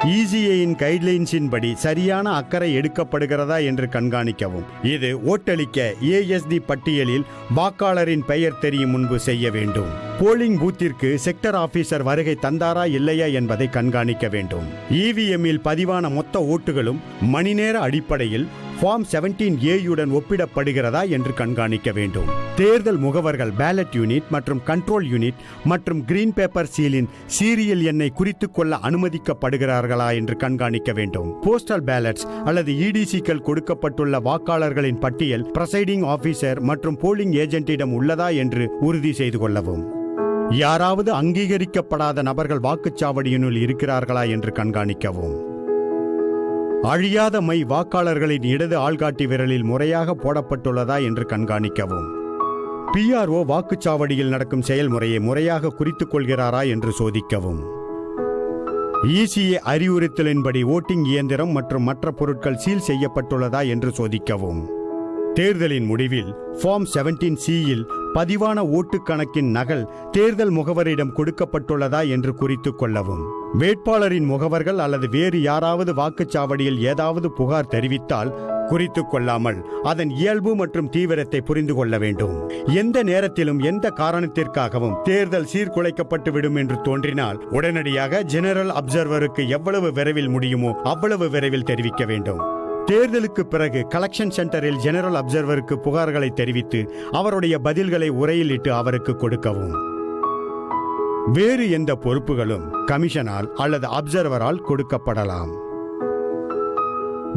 ECAயின் கைட்லைன்ஸின் படி சரியான அக்கறை எடுக்கப்படுகிறதா என்று கண்காணிக்கவும். இது ஓட்டளிக்க ASD பட்டியலில் வாக்காளரின் பெயர் தெரியும் முன்பு செய்ய வேண்டும். போலிங் பூத்திற்கு செக்டர் ஆபீசர் வருகை தந்தாரா இல்லையா என்பதை கண்காணிக்க வேண்டும். EVMஇல் பதிவான மொத்த ஓட்டுகளும் மணி நேர அடிப்படையில் ஃபார்ம் 17A ஒப்பிடப்படுகிறதா என்று கண்காணிக்க வேண்டும். தேர்தல் முகவர்கள் பேலட் யூனிட் மற்றும் கண்ட்ரோல் யூனிட் மற்றும் கிரீன் பேப்பர் சீலின் சீரியல் எண்ணை குறித்துக் கொள்ள அனுமதிக்கப்படுகிறார்களா என்று கண்காணிக்க வேண்டும். போஸ்டல் பேலட்ஸ் அல்லது EDCக்கள் கொடுக்கப்பட்டுள்ள வாக்காளர்களின் பட்டியல் பிரைசைடிங் ஆபீசர் மற்றும் போலிங் ஏஜென்ட்டிடம் உள்ளதா என்று உறுதி செய்து கொள்ளவும். யாராவது அங்கீகரிக்கப்படாத நபர்கள் வாக்குச்சாவடியினுள் இருக்கிறார்களா என்று கண்காணிக்கவும். அழியாத மை வாக்காளர்களின் இடது ஆள்காட்டி விரலில் முறையாக போடப்பட்டுள்ளதா என்று கண்காணிக்கவும். PRO வாக்குச்சாவடியில் நடக்கும் செயல்முறையை முறையாக குறித்துக் கொள்கிறாரா என்று சோதிக்கவும். ECA அறிவுறுத்தலின்படி ஓட்டிங் இயந்திரம் மற்றும் மற்ற பொருட்கள் சீல் செய்யப்பட்டுள்ளதா என்று சோதிக்கவும். தேர்தலின் முடிவில் ஃபார்ம் 17Cயில் பதிவான ஓட்டு கணக்கின் நகல் தேர்தல் முகவரிடம் கொடுக்கப்பட்டுள்ளதா என்று குறித்துக் கொள்ளவும். வேட்பாளரின் முகவர்கள் அல்லது வேறு யாராவது வாக்குச்சாவடியில் ஏதாவது புகார் தெரிவித்தால் குறித்துக் கொள்ளாமல் அதன் இயல்பு மற்றும் தீவிரத்தை புரிந்து கொள்ள வேண்டும். எந்த நேரத்திலும் எந்த காரணத்திற்காகவும் தேர்தல் சீர்குலைக்கப்பட்டு விடும் என்று தோன்றினால் உடனடியாக ஜெனரல் அப்சர்வருக்கு எவ்வளவு விரைவில் முடியுமோ அவ்வளவு விரைவில் தெரிவிக்க வேண்டும். தேர்தலுக்கு பிறகு கலெக்ஷன் சென்டரில் ஜெனரல் அப்சர்வருக்கு புகார்களை தெரிவித்து அவருடைய பதில்களை உரையில் இட்டு அவருக்கு கொடுக்கவும். வேறு எந்த பொறுப்புகளும் கமிஷனால் அல்லது அப்சர்வரால் கொடுக்கப்படலாம்.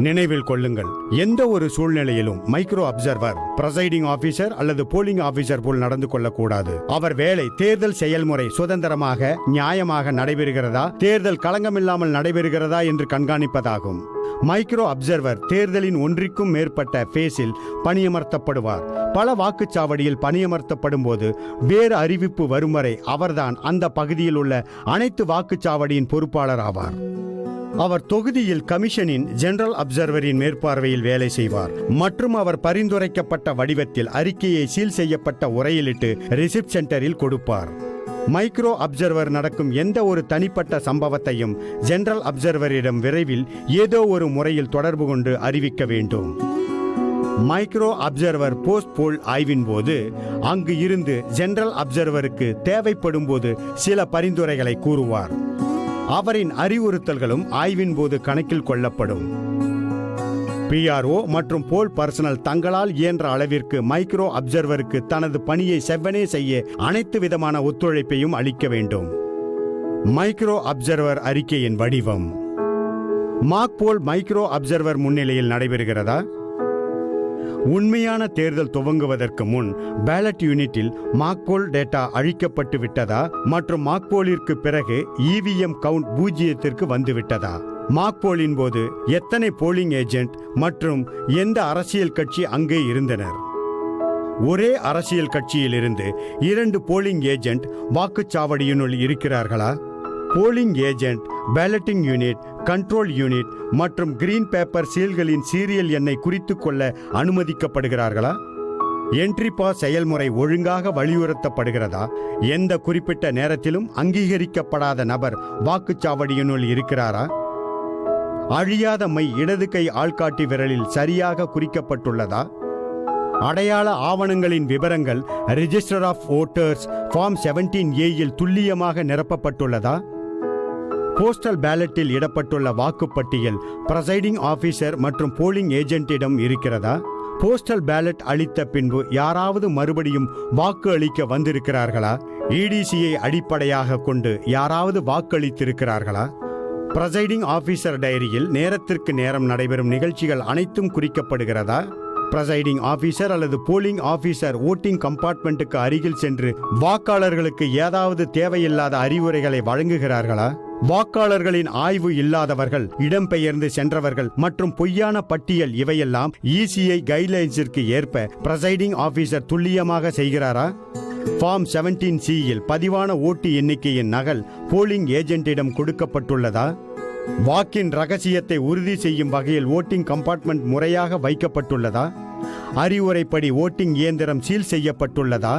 நினைவில் கொள்ளுங்கள், எந்த ஒரு சூழ்நிலையிலும் மைக்ரோ அப்சர்வர் பிரைசைடிங் ஆபீசர் அல்லது போலிங் ஆபீசர் போல் நடந்து கொள்ளக்கூடாது. அவர் வேலை தேர்தல் செயல்முறை சுதந்திரமாக நியாயமாக நடைபெறுகிறதா, தேர்தல் களங்கமில்லாமல் நடைபெறுகிறதா என்று கண்காணிப்பதாகும். மைக்ரோ அப்சர்வர் தேர்தலின் ஒன்றிற்கும் மேற்பட்ட ஃபேஸில் பணியமர்த்தப்படுவார். பல வாக்குச்சாவடியில் பணியமர்த்தப்படும் போது வேறு அறிவிப்பு வரும் வரை அவர்தான் அந்த பகுதியில் உள்ள அனைத்து வாக்குச்சாவடியின் பொறுப்பாளர் ஆவார். அவர் தொகுதியில் கமிஷனின் ஜெனரல் அப்சர்வரின் மேற்பார்வையில் வேலை செய்வார் மற்றும் அவர் பரிந்துரைக்கப்பட்ட வடிவத்தில் அறிக்கையை சீல் செய்யப்பட்ட உரையிலிட்டு ரிசிப்ட் சென்டரில் கொடுப்பார். மைக்ரோ அப்சர்வர் நடக்கும் எந்த ஒரு தனிப்பட்ட சம்பவத்தையும் ஜெனரல் அப்சர்வரிடம் விரைவில் ஏதோ ஒரு முறையில் தொடர்பு கொண்டு அறிவிக்க வேண்டும். மைக்ரோ அப்சர்வர் போஸ்ட் போல் ஆய்வின் போது அங்கு இருந்து ஜெனரல் அப்சர்வருக்கு தேவைப்படும் போது சில பரிந்துரைகளை கூறுவார். அவரின் அறிவுறுத்தல்களும் ஆய்வின் போது கணக்கில் கொள்ளப்படும். PRO மற்றும் போல் பர்சனல் தங்களால் இயன்ற அளவிற்கு மைக்ரோ அப்சர்வருக்கு தனது பணியை செவ்வனே செய்ய அனைத்து விதமான ஒத்துழைப்பையும் அளிக்க வேண்டும். மைக்ரோ அப்சர்வர் அறிக்கையின் வடிவம். மாக் போல் மைக்ரோ அப்சர்வர் முன்னிலையில் நடைபெறுகிறதா? உண்மையான தேர்தல் துவங்குவதற்கு முன் பேலட் யூனிட்டில் மாக்போல் டேட்டா அழிக்கப்பட்டு விட்டதா மற்றும் மாக்போலிற்கு பிறகு EVM கவுண்ட் 0க்கு வந்துவிட்டதா? மாக்போலின் போது எத்தனை போலிங் ஏஜென்ட் மற்றும் எந்த அரசியல் கட்சி அங்கே இருந்தனர்? ஒரே அரசியல் கட்சியிலிருந்து 2 போலிங் ஏஜென்ட் வாக்குச்சாவடியினுள் இருக்கிறார்களா? Polling agent, balloting unit, control unit மற்றும் கிரீன் பேப்பர் சீல்களின் சீரியல் எண்ணை குறித்துக் கொள்ள அனுமதிக்கப்படுகிறார்களா? என்ட்ரி பாஸ் செயல்முறை ஒழுங்காக வலியுறுத்தப்படுகிறதா? எந்த குறிப்பிட்ட நேரத்திலும் அங்கீகரிக்கப்படாத நபர் வாக்குச்சாவடியினுள் இருக்கிறாரா? அழியாத மை இடது கை ஆள்காட்டி விரலில் சரியாக குறிக்கப்பட்டுள்ளதா? அடையாள ஆவணங்களின் விவரங்கள் ரெஜிஸ்டர் ஆஃப் வோட்டர்ஸ் ஃபார்ம் 17Aயில் துல்லியமாக நிரப்பப்பட்டுள்ளதா? போஸ்டல் பேலட்டில் இடப்பட்டுள்ள வாக்குப்பட்டியல் பிரைசைடிங் ஆபீசர் மற்றும் போலிங் ஏஜென்ட்டிடம் இருக்கிறதா? போஸ்டல் பேலட் அளித்த பின்பு யாராவது மறுபடியும் வாக்கு அளிக்க வந்திருக்கிறார்களா? EDCயை அடிப்படையாக கொண்டு யாராவது வாக்களித்திருக்கிறார்களா? பிரைசைடிங் ஆபீசர் டைரியில் நேரத்திற்கு நேரம் நடைபெறும் நிகழ்ச்சிகள் அனைத்தும் குறிக்கப்படுகிறதா? பிரைசைடிங் ஆபீசர் அல்லது போலிங் ஆபீசர் ஓட்டிங் கம்பார்ட்மெண்ட்டுக்கு அருகில் சென்று வாக்காளர்களுக்கு ஏதாவது தேவையில்லாத அறிவுரைகளை வழங்குகிறார்களா? வாக்காளர்களின் ஆய்வு இல்லாதவர்கள், இடம்பெயர்ந்து சென்றவர்கள் மற்றும் பொய்யான பட்டியல் இவையெல்லாம் ECA கைட்லைன்ஸிற்கு ஏற்ப பிரைசைடிங் ஆபீசர் துல்லியமாக செய்கிறாரா? ஃபார்ம் 17Cயில் பதிவான ஓட்டு எண்ணிக்கையின் நகல் போலிங் ஏஜென்ட்டிடம் கொடுக்கப்பட்டுள்ளதா? வாக்கின் ரகசியத்தை உறுதி செய்யும் வகையில் ஓட்டிங் கம்பார்ட்மெண்ட் முறையாக வைக்கப்பட்டுள்ளதா? அறிவுரைப்படி ஓட்டிங் இயந்திரம் சீல் செய்யப்பட்டுள்ளதா?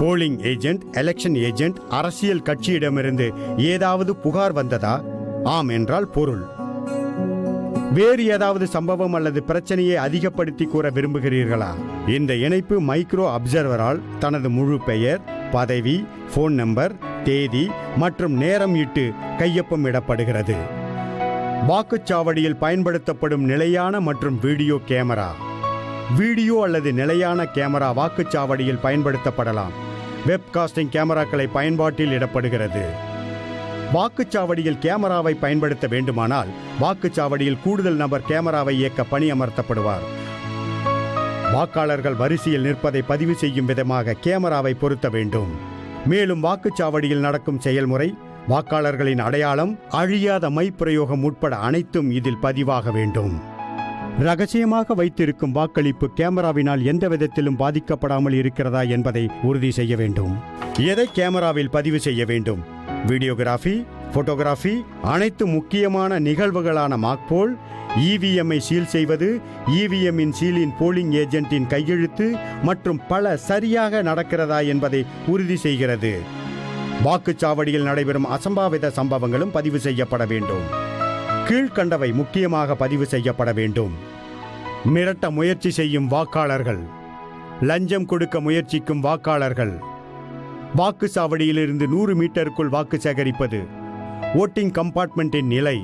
போலிங் ஏஜென்ட், எலெக்ஷன் ஏஜென்ட், அரசியல் கட்சியிடமிருந்து ஏதாவது புகார் வந்ததா? ஆம் என்றால் பொருள். வேறு ஏதாவது சம்பவம் அல்லது பிரச்சனையை அதிகப்படுத்தி கூற விரும்புகிறீர்களா? இந்த இணைப்பு மைக்ரோ அப்சர்வரால் தனது முழு பெயர், பதவி, போன் நம்பர், தேதி மற்றும் நேரம் இட்டு கையொப்பம் இடப்படுகிறது. வாக்குச்சாவடியில் பயன்படுத்தப்படும் நிலையான மற்றும் வீடியோ கேமரா. வீடியோ அல்லது நிலையான கேமரா வாக்குச்சாவடியில் பயன்படுத்தப்படலாம். வெப்காஸ்டிங் கேமராக்களை பயன்பாட்டில் இடப்படுகிறது. வாக்குச்சாவடியில் கேமராவை பயன்படுத்த வேண்டுமானால் வாக்குச்சாவடியில் கூடுதல் நபர் கேமராவை இயக்க பணியமர்த்தப்படுவார். வாக்காளர்கள் வரிசையில் நிற்பதை பதிவு செய்யும் விதமாக கேமராவை பொருத்த வேண்டும். மேலும் வாக்குச்சாவடியில் நடக்கும் செயல்முறை, வாக்காளர்களின் அடையாளம், அழியாத மை பிரயோகம் உட்பட அனைத்தும் இதில் பதிவாக வேண்டும். ரகசியமாக வைத்திருக்கும் வாக்களிப்பு கேமராவினால் எந்த விதத்திலும் பாதிக்கப்படாமல் இருக்கிறதா என்பதை உறுதி செய்ய வேண்டும். எதை கேமராவில் பதிவு செய்ய வேண்டும்? வீடியோகிராஃபி, போட்டோகிராஃபி, அனைத்து முக்கியமான நிகழ்வுகளான மாக்போல், இவிஎம்ஐ சீல் செய்வது, இவிஎம்மின் சீலின் போலிங் ஏஜென்ட்டின் கையெழுத்து மற்றும் பல சரியாக நடக்கிறதா என்பதை உறுதி செய்கிறது. வாக்குச்சாவடியில் நடைபெறும் அசம்பாவித சம்பவங்களும் பதிவு செய்யப்பட வேண்டும். கீழ்கண்டவை முக்கியமாக பதிவு செய்யப்பட வேண்டும். மிரட்ட முயற்சி செய்யும் வாக்காளர்கள், லஞ்சம் கொடுக்க முயற்சிக்கும் வாக்காளர்கள், வாக்குச்சாவடியிலிருந்து 100 மீட்டருக்குள் வாக்கு சேகரிப்பது, ஓட்டிங் கம்பார்ட்மெண்ட்டின் நிலை,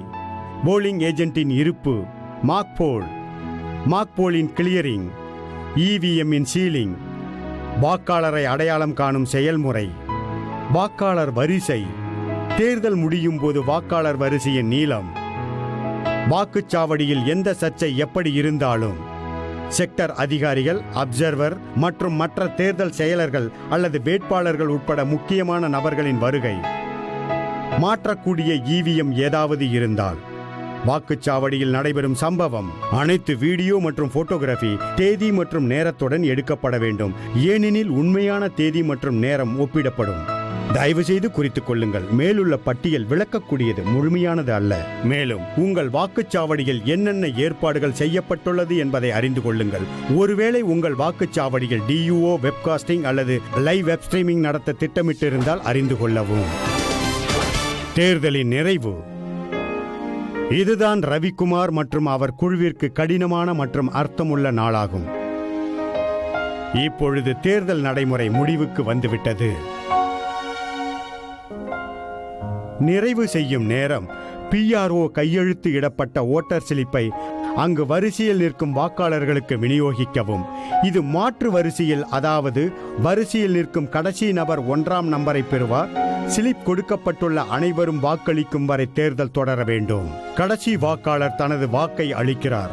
போலிங் ஏஜென்ட்டின் இருப்பு, மாக்போலின் கிளியரிங், இவிஎம்மின் சீலிங், வாக்காளரை அடையாளம் காணும் செயல்முறை, வாக்காளர் வரிசை, தேர்தல் முடியும் போது வாக்காளர் வரிசையின் நீளம், வாக்குச்சாவடியில் எந்த சர்ச்சை எப்படி இருந்தாலும் செக்டர் அதிகாரிகள், அப்சர்வர் மற்றும் மற்ற தேர்தல் செயலர்கள் அல்லது வேட்பாளர்கள் உட்பட முக்கியமான நபர்களின் வருகை, மாற்றக்கூடிய இவிஎம் ஏதாவது இருந்தால், வாக்குச்சாவடியில் நடைபெறும் சம்பவம், அனைத்து வீடியோ மற்றும் போட்டோகிராஃபி தேதி மற்றும் நேரத்துடன் எடுக்கப்பட வேண்டும். ஏனெனில் உண்மையான தேதி மற்றும் நேரம் ஒப்பிடப்படும். தயவு செய்து குறித்துக் கொள்ளுங்கள், மேலுள்ள பட்டியல் விளக்கக்கூடியது, முழுமையானது அல்ல. மேலும் உங்கள் வாக்குச்சாவடியில் என்னென்ன ஏற்பாடுகள் செய்யப்பட்டுள்ளது என்பதை அறிந்து கொள்ளுங்கள். ஒருவேளை உங்கள் வாக்குச்சாவடியில் டியூஓ, வெப்காஸ்டிங் அல்லது லைவ் வெப் ஸ்ட்ரீமிங் நடத்த திட்டமிட்டிருந்தால் அறிந்து கொள்ளவும். தேர்தலின் நிறைவு. இதுதான் ரவிக்குமார் மற்றும் அவர் குழுவிற்கு கடினமான மற்றும் அர்த்தமுள்ள நாளாகும். இப்பொழுது தேர்தல் நடைமுறை முடிவுக்கு வந்துவிட்டது. நிறைவு செய்யும் நேரம். PRO கையெழுத்து இடப்பட்ட ஓட்டர் ஸ்லிப்பை அங்கு வரிசையில் நிற்கும் வாக்காளர்களுக்கு விநியோகிக்கவும். இது மாற்று வரிசையில், அதாவது வரிசையில் நிற்கும் கடைசி நபர் 1ஆம் நம்பரை பெறுவார். ஸ்லிப் கொடுக்கப்பட்டுள்ள அனைவரும் வாக்களிக்கும் வரை தேர்தல் தொடர வேண்டும். கடைசி வாக்காளர் தனது வாக்கை அளிக்கிறார்.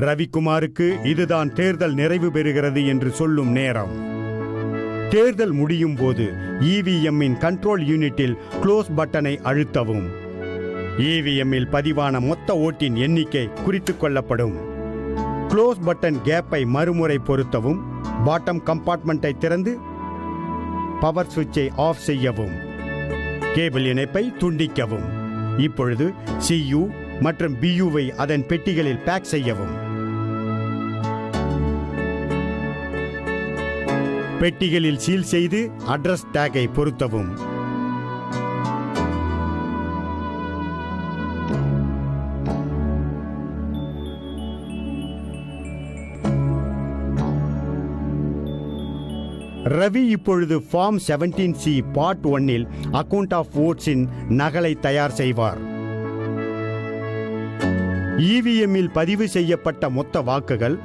ரவிக்குமாருக்கு இதுதான் தேர்தல் நிறைவு பெறுகிறது என்று சொல்லும் நேரம். தேர்தல் முடியும் போது இவிஎம்மின் கண்ட்ரோல் யூனிட்டில் க்ளோஸ் பட்டனை அழுத்தவும். இவிஎம்மில் பதிவான மொத்த ஓட்டின் எண்ணிக்கை குறித்துக் கொள்ளப்படும். க்ளோஸ் பட்டன் கேப்பை மறுமுறை பொருத்தவும். பாட்டம் கம்பார்ட்மெண்ட்டை திறந்து பவர் சுவிட்சை ஆஃப் செய்யவும். கேபிள் இணைப்பை துண்டிக்கவும். இப்பொழுது CU மற்றும் BUவை அதன் பெட்டிகளில் பேக் செய்யவும். பெட்டிகளில் சீல் செய்து அட்ரஸ் டேக்கை பொருத்தவும். ரவி இப்பொழுது ஃபார்ம் 17C பார்ட் 1இல் அக்கவுண்ட் ஆஃப் ஓட்ஸின் நகலை தயார் செய்வார். இவிஎம்மில் பதிவு செய்யப்பட்ட மொத்த வாக்குகள்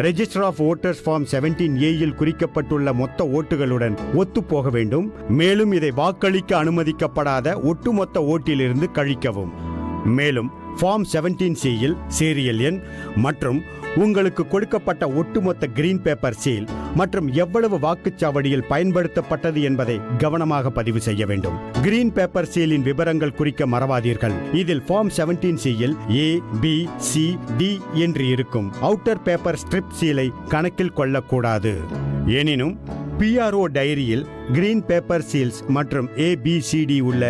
register of voters form 17A குறிக்கப்பட்டுள்ள மொத்த ஓட்டுகளுடன் ஒத்துப்போக வேண்டும். மேலும் இதை வாக்களிக்க அனுமதிக்கப்படாத ஒட்டுமொத்த ஓட்டிலிருந்து கழிக்கவும். மேலும் ஃபார்ம் 17Cயில் சீரியல் எண் மற்றும் உங்களுக்கு கொடுக்கப்பட்ட ஒட்டுமொத்த கிரீன் பேப்பர் சீல் மற்றும் எவ்வளவு வாக்குச்சாவடியில் பயன்படுத்தப்பட்டது என்பதை கவனமாக பதிவு செய்ய வேண்டும். கிரீன் பேப்பர் சீலின் விவரங்கள் குறிக்க மறவாதீர்கள். இதில் form 17Cயில் A, B, C, D என்று இருக்கும். அவுட்டர் பேப்பர் ஸ்ட்ரிப் சீலை கணக்கில் கொள்ளக்கூடாது. எனினும் PRO டைரியில் கிரீன் பேப்பர் சீல்ஸ் மற்றும் ABCD உள்ள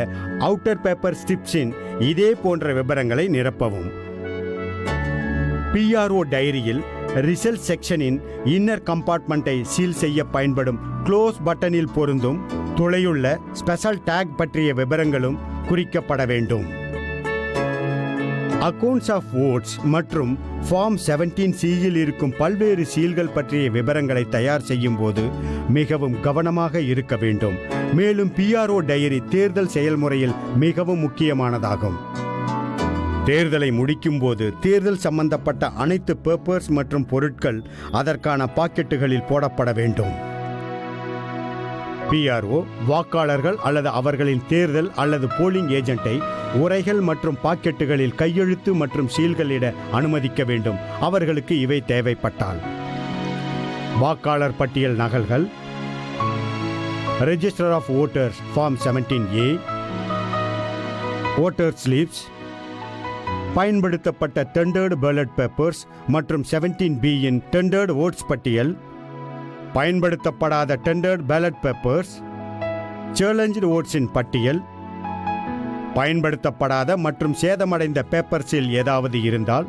அவுட்டர் பேப்பர் ஸ்ட்ரிப்ஸின் இதே போன்ற விவரங்களை நிரப்பவும். PRO டைரியில் ரிசல்ட் செக்ஷனின் இன்னர் கம்பார்ட்மெண்ட்டை சீல் செய்ய பயன்படும் க்ளோஸ் பட்டனில் பொருந்தும் துளையுள்ள ஸ்பெஷல் டேக் பற்றிய விவரங்களும் குறிக்கப்பட வேண்டும். அக்கவுண்ட்ஸ் ஆஃப் ஓட்ஸ் மற்றும் ஃபார்ம் 17C இருக்கும் பல்வேறு சீல்கள் பற்றிய விவரங்களை தயார் செய்யும் போது மிகவும் கவனமாக இருக்க வேண்டும். மேலும் PRO டைரி தேர்தல் செயல்முறையில் மிகவும் முக்கியமானதாகும். தேர்தலை முடிக்கும் போது தேர்தல் சம்பந்தப்பட்ட அனைத்து பேப்பர்ஸ் மற்றும் பொருட்கள் அதற்கான பாக்கெட்டுகளில் போடப்பட வேண்டும். PRO வாக்காளர்கள் அல்லது அவர்களின் தேர்தல் அல்லது போலிங் ஏஜென்ட்டை உரைகள் மற்றும் பாக்கெட்டுகளில் கையெழுத்து மற்றும் சீல்களிட அனுமதிக்க வேண்டும், அவர்களுக்கு இவை தேவைப்பட்டால். வாக்காளர் பட்டியல் நகல்கள், register of voters form 17A, voter slips, பயன்படுத்தப்பட்ட டெண்டர்டு பேலட் பேப்பர்ஸ் மற்றும் 17B இன் டெண்டர்டு ஓட்ஸ் பட்டியல், பயன்படுத்தப்படாத டெண்டர்டு பேலட் பேப்பர்ஸ், சேலஞ்ச்டு ஓட்ஸின் பட்டியல், பயன்படுத்தப்படாத மற்றும் சேதமடைந்த பேப்பர்ஸில் ஏதாவது இருந்தால்,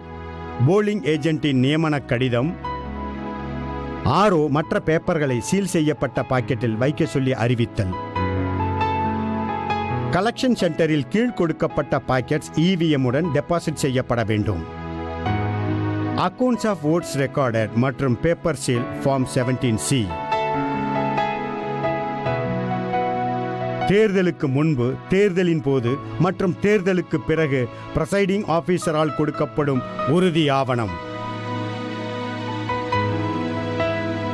போலிங் ஏஜென்ட்டின் நியமன கடிதம், RO மற்ற பேப்பர்களை சீல் செய்யப்பட்ட பாக்கெட்டில் வைக்க சொல்லி அறிவித்தல். கலெக்ஷன் சென்டரில் கீழ் கொடுக்கப்பட்ட பாக்கெட்ஸ் EVM உடன் டெபாசிட் செய்யப்பட வேண்டும். அக்கவுண்ட்ஸ் ஆஃப் ஓட்ஸ் ரெக்கார்டட் மற்றும் பேப்பர் சீல் ஃபார்ம் 17C. தேர்தலுக்கு முன்பு, தேர்தலின் போது மற்றும் தேர்தலுக்கு பிறகு பிரசைடிங் ஆபீசரால் கொடுக்கப்படும் உறுதி ஆவணம்.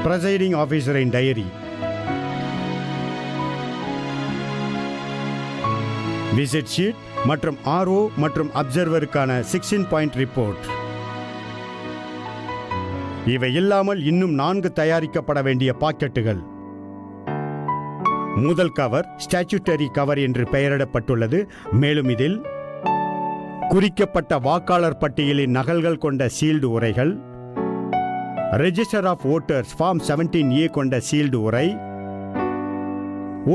பிரசைடிங் ஆபீசரின் டைரி, விசிட் ஷீட் மற்றும் RO மற்றும் அப்சர்வருக்கான 16 பாயிண்ட் ரிப்போர்ட். இவை இல்லாமல் இன்னும் 4 தயாரிக்கப்பட வேண்டிய பாக்கெட்டுகள். முதல் கவர் ஸ்டாச்சுட்டரி கவர் என்று பெயரிடப்பட்டுள்ளது. மேலும் இதில் குறிக்கப்பட்ட வாக்காளர் பட்டியலின் நகல்கள் கொண்ட சீல்டு உரைகள், register of voters form 17A கொண்ட சீல்டு உரை,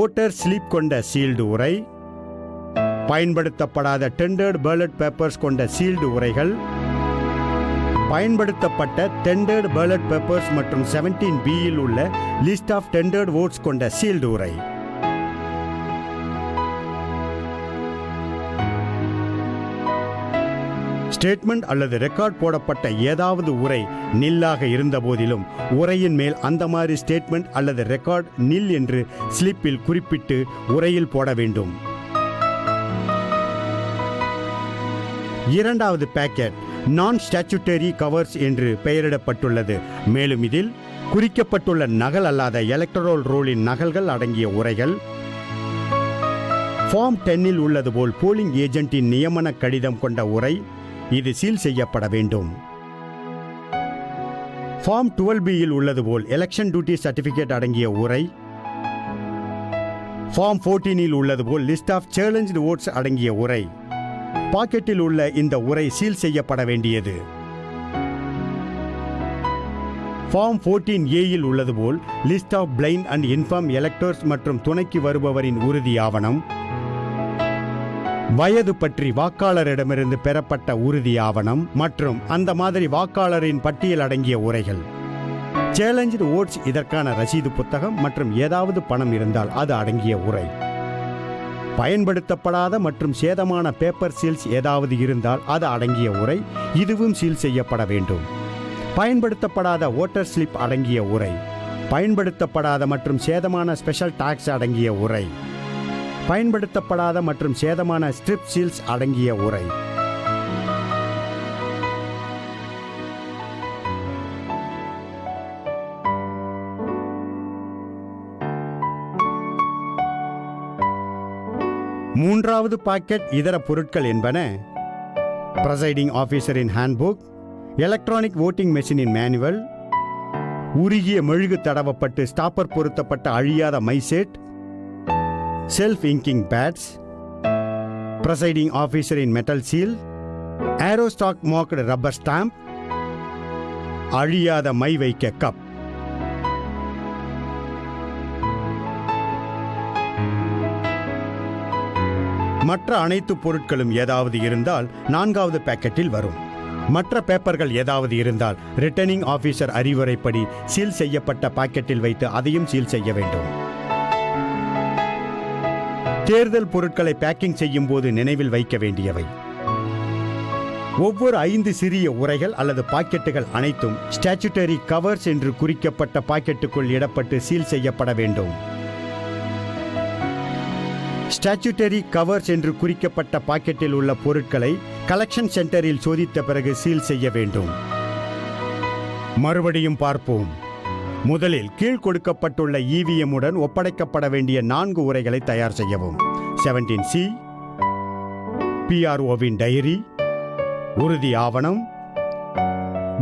ஓட்டர் ஸ்லிப் கொண்ட சீல்டு உரை, பயன்படுத்தப்படாத டெண்டர்டு பேலட் பேப்பர்ஸ் கொண்ட சீல்டு உரைகள், பயன்படுத்தப்பட்ட டெண்டர்டு பேலட் பேப்பர்ஸ் மற்றும் 17B இல் உள்ள லிஸ்ட் ஆஃப் டெண்டர்டு ஓட்ஸ் கொண்ட சீல்டு உரை. ஸ்டேட்மெண்ட் அல்லது ரெக்கார்ட் போடப்பட்ட ஏதாவது உரை நில்லாக இருந்த போதிலும் உரையின் மேல் அந்த மாதிரி ஸ்டேட்மெண்ட் அல்லது ரெக்கார்ட் நில் என்று ஸ்லிப்பில் குறிப்பிட்டு உரையில் போட வேண்டும். இரண்டாவது பேக்கெட் நான் ஸ்டாச்சுட்டரி கவர்ஸ் என்று பெயரிடப்பட்டுள்ளது. மேலும் இதில் குறிக்கப்பட்டுள்ள நகல் அல்லாத எலக்டரல் ரோலின் நகல்கள் அடங்கிய உரைகள், ஃபார்ம் 10 உள்ளது போல் போலிங் ஏஜென்ட்டின் நியமன கடிதம் கொண்ட உரை, இது சீல் செய்யப்பட வேண்டும். ஃபார்ம் 12B உள்ளது போல் எலெக்ஷன் டியூட்டி சர்டிபிகேட் அடங்கிய உரை, ஃபார்ம் 14 உள்ளது poll list of challenged oats அடங்கிய உரை. பாக்கெட்டில் உள்ள இந்த உரை சீல் செய்யப்பட வேண்டியது. ஃபார்ம் 14A உள்ளது poll list of blind and infirm electors மற்றும் துணைக்கு வருபவரின் உறுதி ஆவணம், வயது பற்றி வாக்காளரிடமிருந்து பெறப்பட்ட உறுதி ஆவணம் மற்றும் அந்த மாதிரி வாக்காளரின் பட்டியல் அடங்கிய உரைகள். சேலஞ்ச்டு ஓட்ஸ் இதற்கான ரசீது புத்தகம் மற்றும் ஏதாவது பணம் இருந்தால் அது அடங்கிய உரை. பயன்படுத்தப்படாத மற்றும் சேதமான பேப்பர் சீல்ஸ் ஏதாவது இருந்தால் அது அடங்கிய உரை, இதுவும் சீல் செய்யப்பட வேண்டும். பயன்படுத்தப்படாத ஓட்டர் ஸ்லிப் அடங்கிய உரை, பயன்படுத்தப்படாத மற்றும் சேதமான ஸ்பெஷல் டாக்ஸ் அடங்கிய உரை, பயன்படுத்தப்படாத மற்றும் சேதமான ஸ்ட்ரிப் சீல்ஸ் அடங்கிய உரை. மூன்றாவது பாக்கெட் இதர பொருட்கள் என்பன பிரசைடிங் ஆபீசரின் ஹேண்ட்புக், எலக்ட்ரானிக் வோட்டிங் மெஷினின் மேனுவல், உருகிய மெழுகு தடவப்பட்டு ஸ்டாப்பர் பொருத்தப்பட்ட அழியாத மைசெட், செல்ஃப் இங்கிங் பேட்ஸ், பிரசைடிங் ஆபீசரின் மெட்டல் சீல், ஏரோஸ்டாக் மார்க்டு ரப்பர் ஸ்டாம்ப், அழியாத மை வைக்க கப். மற்ற அனைத்து பொருட்களும் ஏதாவது இருந்தால் 4வது பாக்கெட்டில் வரும். மற்ற பேப்பர்கள் ஏதாவது இருந்தால் ரிட்டர்னிங் ஆபீசர் அறிவுரைப்படி சீல் செய்யப்பட்ட பாக்கெட்டில் வைத்து அதையும் சீல் செய்ய வேண்டும். தேர்தல் பொருட்களை பேக்கிங் செய்யும் போது நினைவில் வைக்க வேண்டியவை: ஒவ்வொரு 5 சிறிய உரைகள் அல்லது பாக்கெட்டுகள் அனைத்தும் ஸ்டாச்சுட்டரி கவர்ஸ் என்று குறிக்கப்பட்ட பாக்கெட்டுக்குள் இடப்பட்டு சீல் செய்யப்பட வேண்டும். ஸ்டாச்சுட்டரி கவர்ஸ் என்று குறிக்கப்பட்ட பாக்கெட்டில் உள்ள பொருட்களை கலெக்ஷன் சென்டரில் சோதித்த பிறகு சீல் செய்ய வேண்டும். மறுபடியும் பார்ப்போம். முதலில் கீழ் கொடுக்கப்பட்டுள்ள EVM உடன் ஒப்படைக்கப்பட வேண்டிய 4 உரைகளை தயார் செய்யவும். 17C, PROவின் டைரி, உறுதி ஆவணம்,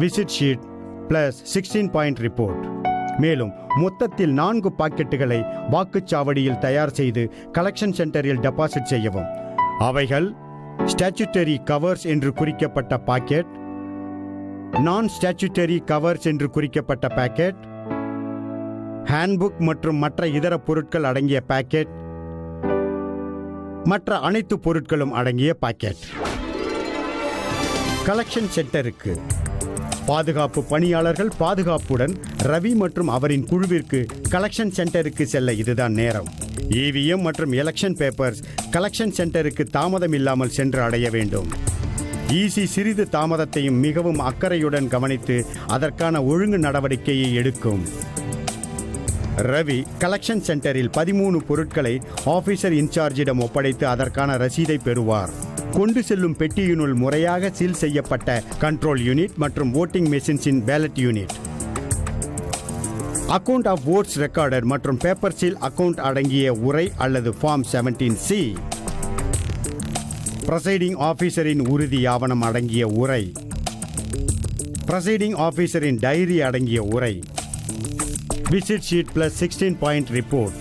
visit sheet plus 16 point report. மேலும் மொத்தத்தில் 4 பாக்கெட்டுகளை வாக்குச்சாவடியில் தயார் செய்து கலெக்ஷன் சென்டரில் டெபாசிட் செய்யவும். அவைகள் ஸ்டாச்சுட்டரி கவர்ஸ் என்று குறிக்கப்பட்ட பாக்கெட், நான் ஸ்டாச்சுட்டரி கவர்ஸ் என்று குறிக்கப்பட்ட பாக்கெட், ஹேண்ட்புக் மற்றும் மற்ற இதர பொருட்கள் அடங்கிய பாக்கெட், மற்ற அனைத்து பொருட்களும் அடங்கிய பாக்கெட். கலெக்ஷன் சென்டருக்கு பாதுகாப்பு பணியாளர்கள் பாதுகாப்புடன் ரவி மற்றும் அவரின் குழுவிற்கு கலெக்ஷன் சென்டருக்கு செல்ல இதுதான் நேரம். EVM மற்றும் எலெக்ஷன் பேப்பர்ஸ் கலெக்ஷன் சென்டருக்கு தாமதம் இல்லாமல் சென்று அடைய வேண்டும். EC சிறிது தாமதத்தையும் மிகவும் அக்கறையுடன் கவனித்து அதற்கான ஒழுங்கு நடவடிக்கையை எடுக்கும். ரவி கலெக்ஷன் சென்டரில் 13 பொருட்களை ஆபீசர் இன்சார்ஜிடம் ஒப்படைத்து அதற்கான ரசீதை பெறுவார். கொண்டு செல்லும் பெட்டியினுள் முறையாக சீல் செய்யப்பட்ட கண்ட்ரோல் யூனிட் மற்றும் ஓட்டிங் மெஷின்ஸின் ballot unit, account of votes recorder மற்றும் பேப்பர் சீல் அக்கவுண்ட் அடங்கிய உரை அல்லது ஃபார்ம் 17C, பிரசைடிங் ஆபீசரின் உறுதி ஆவணம் அடங்கிய உரை, பிரசைடிங் ஆபீசரின் டைரி அடங்கிய உரை, visit sheet plus 16 point report.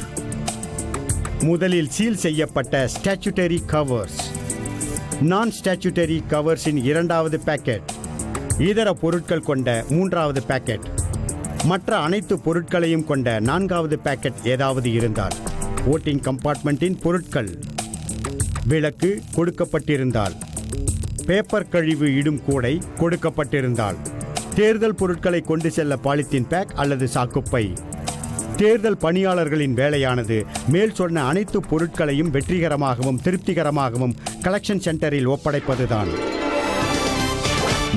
முதலில் சீல் செய்யப்பட்ட ஸ்டாச்சுட்டரி கவர்ஸ், நான் ஸ்டாச்சுட்டரி கவர்ஸின் 2வது பேக்கெட், இதர பொருட்கள் கொண்ட 3வது பேக்கெட், மற்ற அனைத்து பொருட்களையும் கொண்ட 4வது பேக்கெட் ஏதாவது இருந்தால், ஓட்டிங் கம்பார்ட்மெண்ட்டின் பொருட்கள், விளக்கு கொடுக்கப்பட்டிருந்தால், பேப்பர் கழிவு இடும் கூடை கொடுக்கப்பட்டிருந்தால், தேர்தல் பொருட்களை கொண்டு செல்ல பாலித்தீன் பேக் அல்லது சாக்குப்பை. தேர்தல் பணியாளர்களின் வேலையானது மேல் சொன்ன அனைத்து பொருட்களையும் வெற்றிகரமாகவும் திருப்திகரமாகவும் கலெக்ஷன் சென்டரில் ஒப்படைப்பதுதான்.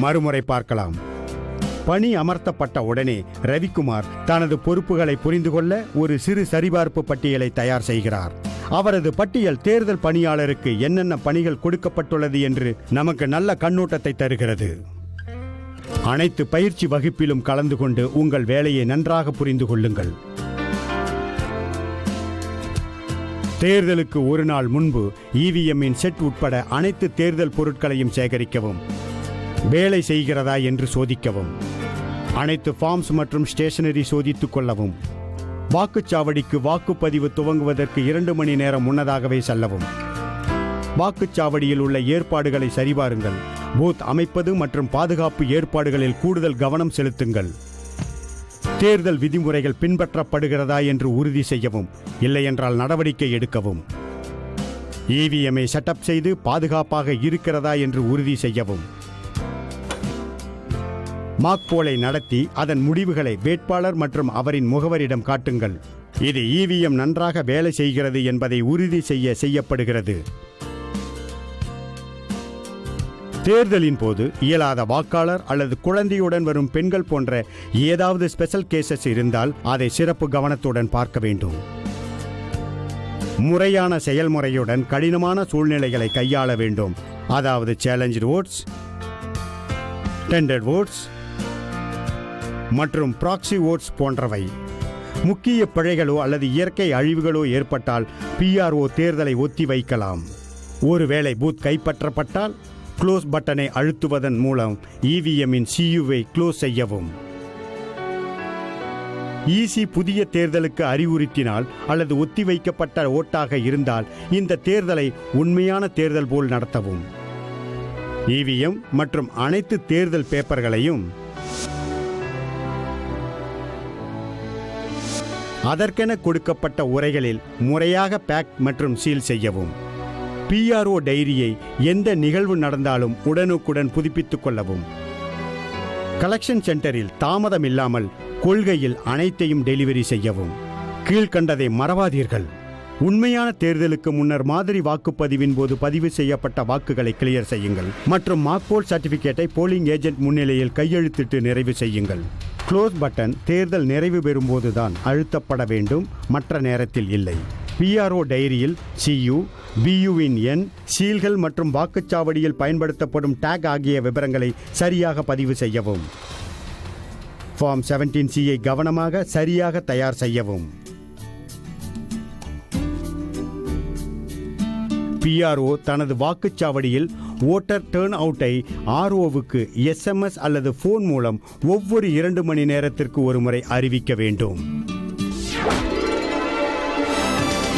மறுமுறை பார்க்கலாம். பணி அமர்த்தப்பட்ட உடனே ரவிக்குமார் தனது பொறுப்புகளை புரிந்து கொள்ள ஒரு சிறு சரிபார்ப்பு பட்டியலை தயார் செய்கிறார். அவரது பட்டியல் தேர்தல் பணியாளருக்கு என்னென்ன பணிகள் கொடுக்கப்பட்டுள்ளது என்று நமக்கு நல்ல கண்ணோட்டத்தை தருகிறது. அனைத்து பயிற்சி வகுப்பிலும் கலந்து கொண்டு உங்கள் வேலையை நன்றாக புரிந்து கொள்ளுங்கள். தேர்தலுக்கு ஒரு நாள் முன்பு EVM-இன் செட் உட்பட அனைத்து தேர்தல் பொருட்களையும் சேகரிக்கவும், வேலை செய்கிறதா என்று சோதிக்கவும், அனைத்து ஃபார்ம்ஸ் மற்றும் ஸ்டேஷனரி சோதித்துக் கொள்ளவும், வாக்குச்சாவடிக்கு வாக்குப்பதிவு துவங்குவதற்கு 2 மணி நேரம் முன்னதாகவே செல்லவும், வாக்குச்சாவடியில் உள்ள ஏற்பாடுகளை சரிபாருங்கள், பூத் அமைப்பது மற்றும் பாதுகாப்பு ஏற்பாடுகளில் கூடுதல் கவனம் செலுத்துங்கள், தேர்தல் விதிமுறைகள் பின்பற்றப்படுகிறதா என்று உறுதி செய்யவும், இல்லையென்றால் நடவடிக்கை எடுக்கவும், EVM-ஐ செட்டப் செய்து பாதுகாப்பாக இருக்கிறதா என்று உறுதி செய்யவும், மாக் போலை நடத்தி அதன் முடிவுகளை வேட்பாளர் மற்றும் அவரின் முகவரிடம் காட்டுங்கள். இது EVM நன்றாக வேலை செய்கிறது என்பதை உறுதி செய்யப்படுகிறது. தேர்தலின் போது இயலாத வாக்காளர் அல்லது குழந்தையுடன் வரும் பெண்கள் போன்ற ஏதாவது ஸ்பெஷல் கேசஸ் இருந்தால் அதை சிறப்பு கவனத்துடன் பார்க்க வேண்டும். முறையான செயல்முறையுடன் கடினமான சூழ்நிலைகளை கையாள வேண்டும். அதாவது சேலஞ்ச் ஓட்ஸ், டெண்டர்ட் ஓட்ஸ் மற்றும் ப்ராக்ஸி ஓட்ஸ் போன்றவை. முக்கிய பிழைகளோ அல்லது இயற்கை அழிவுகளோ ஏற்பட்டால் PRO தேர்தலை ஒத்தி வைக்கலாம். ஒருவேளை பூத் கைப்பற்றப்பட்டால் க்ளோஸ் பட்டனை அழுத்துவதன் மூலம் EVM-இன் CU-வை க்ளோஸ் செய்யவும். EC புதிய தேர்தலுக்கு அறிவுறுத்தினால் அல்லது ஒத்திவைக்கப்பட்ட ஓட்டாக இருந்தால் இந்த தேர்தலை உண்மையான தேர்தல் போல் நடத்தவும். EVM மற்றும் அனைத்து தேர்தல் பேப்பர்களையும் அதற்கென கொடுக்கப்பட்ட உரைகளில் முறையாக பேக் மற்றும் சீல் செய்யவும். PRO டைரியை எந்த நிகழ்வு நடந்தாலும் உடனுக்குடன் புதுப்பித்துக் கொள்ளவும். கலெக்ஷன் சென்டரில் தாமதம் இல்லாமல் கொள்கையில் அனைத்தையும் டெலிவரி செய்யவும். கீழ்கண்டதை மறவாதீர்கள். உண்மையான தேர்தலுக்கு முன்னர் மாதிரி வாக்குப்பதிவின் போது பதிவு செய்யப்பட்ட வாக்குகளை கிளியர் செய்யுங்கள் மற்றும் மார்க் போல் சர்டிபிகேட்டை போலிங் ஏஜென்ட் முன்னிலையில் கையெழுத்திட்டு நிறைவு செய்யுங்கள். க்ளோஸ் பட்டன் தேர்தல் நிறைவு பெறும்போதுதான் அழுத்தப்பட வேண்டும், மற்ற நேரத்தில் இல்லை. PRO டைரியில் CU, BUவின் எண், சீல்கள் மற்றும் வாக்குச்சாவடியில் பயன்படுத்தப்படும் டேக் ஆகிய விவரங்களை சரியாக பதிவு செய்யவும். ஃபார்ம் 17Cயை கவனமாக சரியாக தயார் செய்யவும். PRO தனது வாக்குச்சாவடியில் ஓட்டர் டர்ன் அவுட்டை ROவுக்கு SMS அல்லது போன் மூலம் ஒவ்வொரு 2 மணி நேரத்திற்கு ஒரு முறை அறிவிக்க வேண்டும்.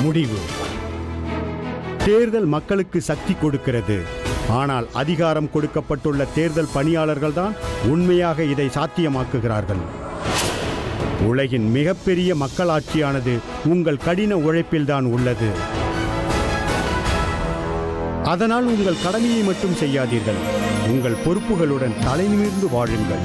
முடிவு: தேர்தல் மக்களுக்கு சக்தி கொடுக்கிறது, ஆனால் அதிகாரம் கொடுக்கப்பட்டுள்ள தேர்தல் பணியாளர்கள்தான் உண்மையாக இதை சாத்தியமாக்குகிறார்கள். உலகின் மிகப்பெரிய மக்களாட்சியானது உங்கள் கடின உழைப்பில்தான் உள்ளது. அதனால் உங்கள் கடமையை மட்டும் செய்யாதீர்கள், உங்கள் பொறுப்புகளுடன் தலைநிமிர்ந்து வாழுங்கள்.